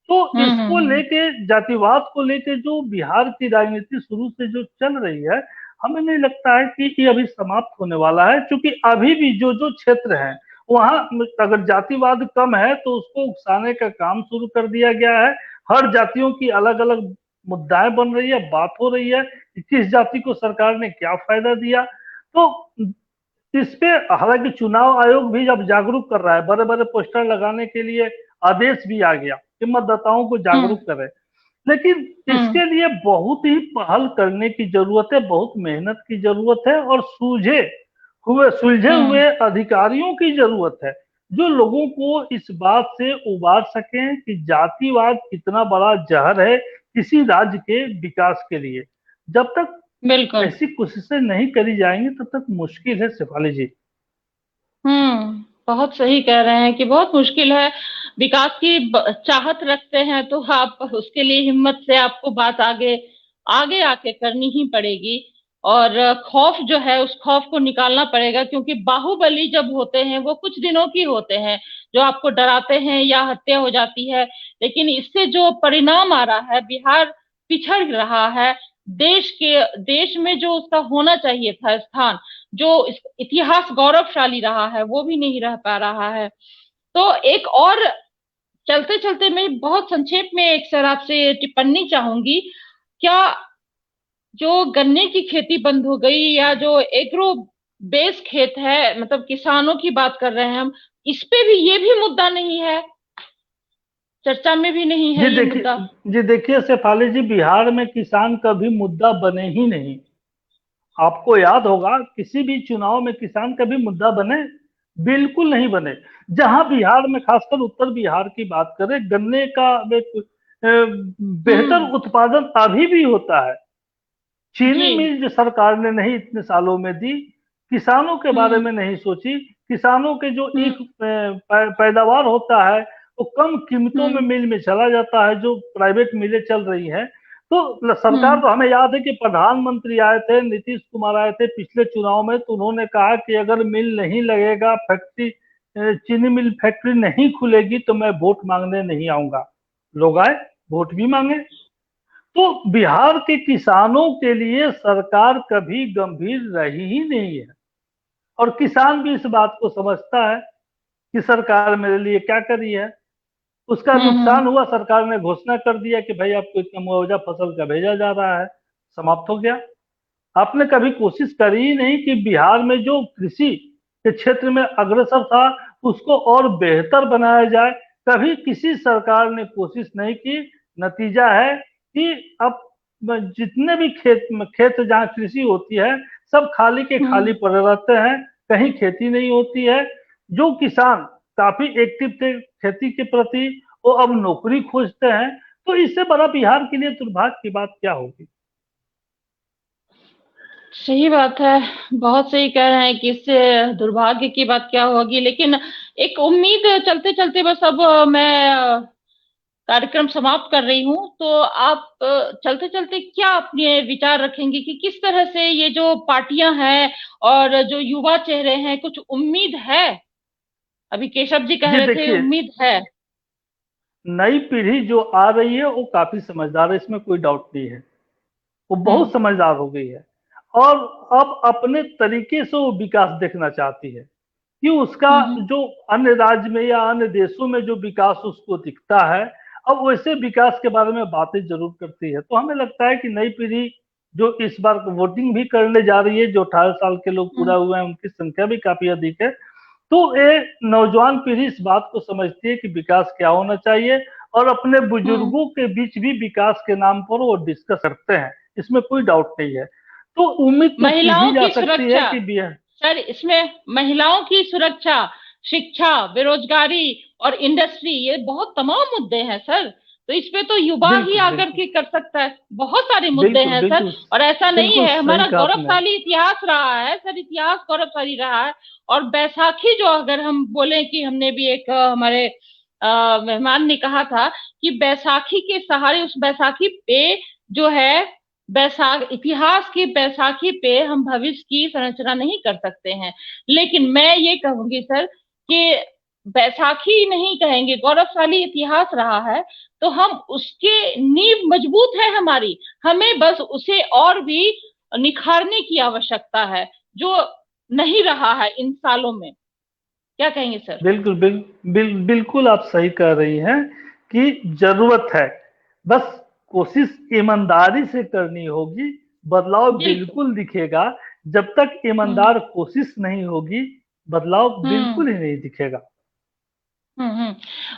Speaker 3: तो इसको लेके, जातिवाद को लेके जो बिहार की राजनीति शुरू से जो चल रही है, हमें नहीं लगता है कि ये अभी समाप्त होने वाला है, क्योंकि अभी भी जो जो क्षेत्र हैं वहां अगर जातिवाद कम है तो उसको उकसाने का काम शुरू कर दिया गया है। हर जातियों की अलग अलग मुद्दाएं बन रही है, बात हो रही है कि किस जाति को सरकार ने क्या फायदा दिया। तो इस पे हालांकि चुनाव आयोग भी अब जागरूक कर रहा है, बड़े बड़े पोस्टर लगाने के लिए आदेश भी आ गया कि मतदाताओं को जागरूक करे, लेकिन इसके लिए बहुत ही पहल करने की जरूरत है, बहुत मेहनत की जरूरत है, और सुलझे हुए अधिकारियों की जरूरत है, जो लोगों को इस बात से उबार सकें कि जातिवाद कितना बड़ा जहर है किसी राज्य के विकास के लिए। जब तक ऐसी कोशिशें नहीं करी जाएंगी तब तक मुश्किल है शेफाली जी।
Speaker 1: बहुत सही कह रहे हैं कि बहुत मुश्किल है। विकास की चाहत रखते हैं तो आप उसके लिए हिम्मत से आपको बात आगे आगे आके करनी ही पड़ेगी, और खौफ जो है उस खौफ को निकालना पड़ेगा, क्योंकि बाहुबली जब होते हैं वो कुछ दिनों की होते हैं, जो आपको डराते हैं या हत्या हो जाती है, लेकिन इससे जो परिणाम आ रहा है, बिहार पिछड़ रहा है, देश में जो उसका होना चाहिए था स्थान, जो इतिहास गौरवशाली रहा है, वो भी नहीं रह पा रहा है। तो एक और चलते चलते मैं बहुत संक्षेप में एक सर आपसे टिप्पणी चाहूंगी, क्या जो गन्ने की खेती बंद हो गई, या जो एग्रो बेस खेत है, मतलब किसानों की बात कर रहे हैं हम, इस पे भी ये भी मुद्दा नहीं है, चर्चा में भी नहीं है ये मुद्दा।
Speaker 3: जी देखिए शेफाली जी, बिहार में किसान कभी मुद्दा बने ही नहीं। आपको याद होगा किसी भी चुनाव में किसान कभी मुद्दा बने? बिल्कुल नहीं बने। जहां बिहार में, खासकर उत्तर बिहार की बात करें, गन्ने का बेहतर उत्पादन अभी भी होता है। चीनी मिल जो सरकार ने नहीं इतने सालों में दी, किसानों के बारे में नहीं सोची। किसानों के जो एक पैदावार होता है वो कम कीमतों में मिल में चला जाता है, जो प्राइवेट मिलें चल रही हैं। तो सरकार, तो हमें याद है कि प्रधानमंत्री आए थे, नीतीश कुमार आए थे पिछले चुनाव में, तो उन्होंने कहा कि अगर मिल नहीं लगेगा, फैक्ट्री, चीनी मिल फैक्ट्री नहीं खुलेगी तो मैं वोट मांगने नहीं आऊंगा। लोग आए, वोट भी मांगे। तो बिहार के किसानों के लिए सरकार कभी गंभीर रही ही नहीं है, और किसान भी इस बात को समझता है कि सरकार मेरे लिए क्या करी है। उसका नुकसान हुआ, सरकार ने घोषणा कर दिया कि भाई आपको इतना मुआवजा फसल का भेजा जा रहा है, समाप्त हो गया। आपने कभी कोशिश करी ही नहीं कि बिहार में जो कृषि के क्षेत्र में अग्रसर था उसको और बेहतर बनाया जाए। कभी किसी सरकार ने कोशिश नहीं की। नतीजा है कि अब जितने भी खेत जहाँ कृषि होती है सब खाली के खाली पड़े रहते हैं, कहीं खेती नहीं होती है। जो किसान काफी एक्टिव थे खेती के प्रति, वो अब नौकरी खोजते हैं। तो इससे बड़ा बिहार के लिए दुर्भाग्य की बात क्या होगी?
Speaker 1: सही बात है, बहुत सही कह रहे हैं कि इससे दुर्भाग्य की बात क्या होगी। लेकिन एक उम्मीद, चलते चलते बस अब मैं कार्यक्रम समाप्त कर रही हूँ, तो आप चलते चलते क्या अपने विचार रखेंगे कि किस तरह से ये जो पार्टियां हैं और जो युवा चेहरे हैं, कुछ उम्मीद है? अभी केशव जी कह रहे थे उम्मीद है।
Speaker 3: नई पीढ़ी जो आ रही है वो काफी समझदार है, इसमें कोई डाउट नहीं है। वो बहुत समझदार हो गई है और अब अपने तरीके से वो विकास देखना चाहती है कि उसका जो अन्य राज्य में या अन्य देशों में जो विकास उसको दिखता है, अब वैसे विकास के बारे में बातें जरूर करती है। तो हमें लगता है कि नई पीढ़ी जो इस बार वोटिंग भी करने जा रही है, जो 18 साल के लोग पूरा हुए हैं उनकी संख्या भी काफी अधिक है, तो ये नौजवान पीढ़ी इस बात को समझती है कि विकास क्या होना चाहिए, और अपने बुजुर्गों के बीच भी विकास के नाम पर वो डिस्कस करते हैं, इसमें कोई डाउट नहीं है। तो उम्मीद तो की जा सकती है कि
Speaker 1: सर, इसमें महिलाओं की सुरक्षा, शिक्षा, बेरोजगारी और इंडस्ट्री, ये बहुत तमाम मुद्दे हैं सर। तो इस पे तो युवा ही आकर के कर सकता है। बहुत सारे मुद्दे हैं सर, और ऐसा नहीं है। हमारा गौरवशाली इतिहास रहा है सर, इतिहास गौरवशाली रहा है। और बैसाखी जो, अगर हम बोले कि हमने भी एक हमारे मेहमान ने कहा था कि बैसाखी के सहारे, उस बैसाखी पे जो है इतिहास की बैसाखी पे हम भविष्य की संरचना नहीं कर सकते हैं। लेकिन मैं ये कहूंगी सर कि बैसाखी नहीं कहेंगे, गौरवशाली इतिहास रहा है तो हम उसके नींव मजबूत है हमारी, हमें बस उसे और भी निखारने की आवश्यकता है, जो नहीं रहा है इन सालों में। क्या कहेंगे सर?
Speaker 3: बिल्कुल आप सही कह रही हैं कि जरूरत है, बस कोशिश ईमानदारी से करनी होगी। बदलाव बिल्कुल दिखेगा, जब तक ईमानदार कोशिश नहीं होगी बदलाव बिल्कुल ही नहीं दिखेगा।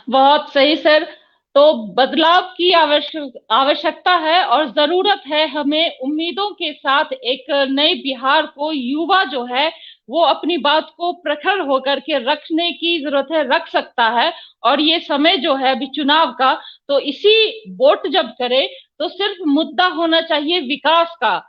Speaker 1: बहुत सही सर। तो बदलाव की आवश्यकता है और जरूरत है हमें। उम्मीदों के साथ एक नए बिहार को युवा जो है वो अपनी बात को प्रखर होकर के रखने की जरूरत है, रख सकता है। और ये समय जो है अभी चुनाव का, तो इसी वोट जब करे तो सिर्फ मुद्दा होना चाहिए विकास का,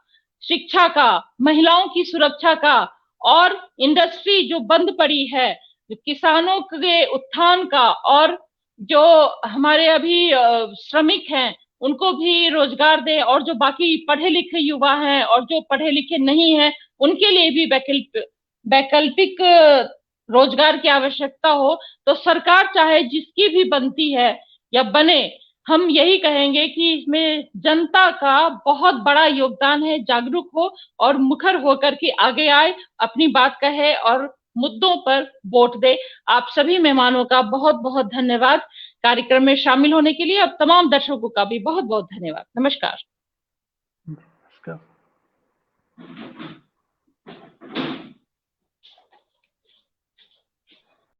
Speaker 1: शिक्षा का, महिलाओं की सुरक्षा का, और इंडस्ट्री जो बंद पड़ी है, किसानों के उत्थान का, और जो हमारे अभी श्रमिक हैं उनको भी रोजगार दे, और जो बाकी पढ़े लिखे युवा हैं और जो पढ़े लिखे नहीं हैं उनके लिए भी वैकल्पिक रोजगार की आवश्यकता हो। तो सरकार चाहे जिसकी भी बनती है या बने, हम यही कहेंगे कि इसमें जनता का बहुत बड़ा योगदान है। जागरूक हो और मुखर होकर के आगे आए, अपनी बात कहे और मुद्दों पर वोट दे। आप सभी मेहमानों का बहुत बहुत धन्यवाद कार्यक्रम में शामिल होने के लिए। अब तमाम दर्शकों का भी बहुत बहुत धन्यवाद। नमस्कार।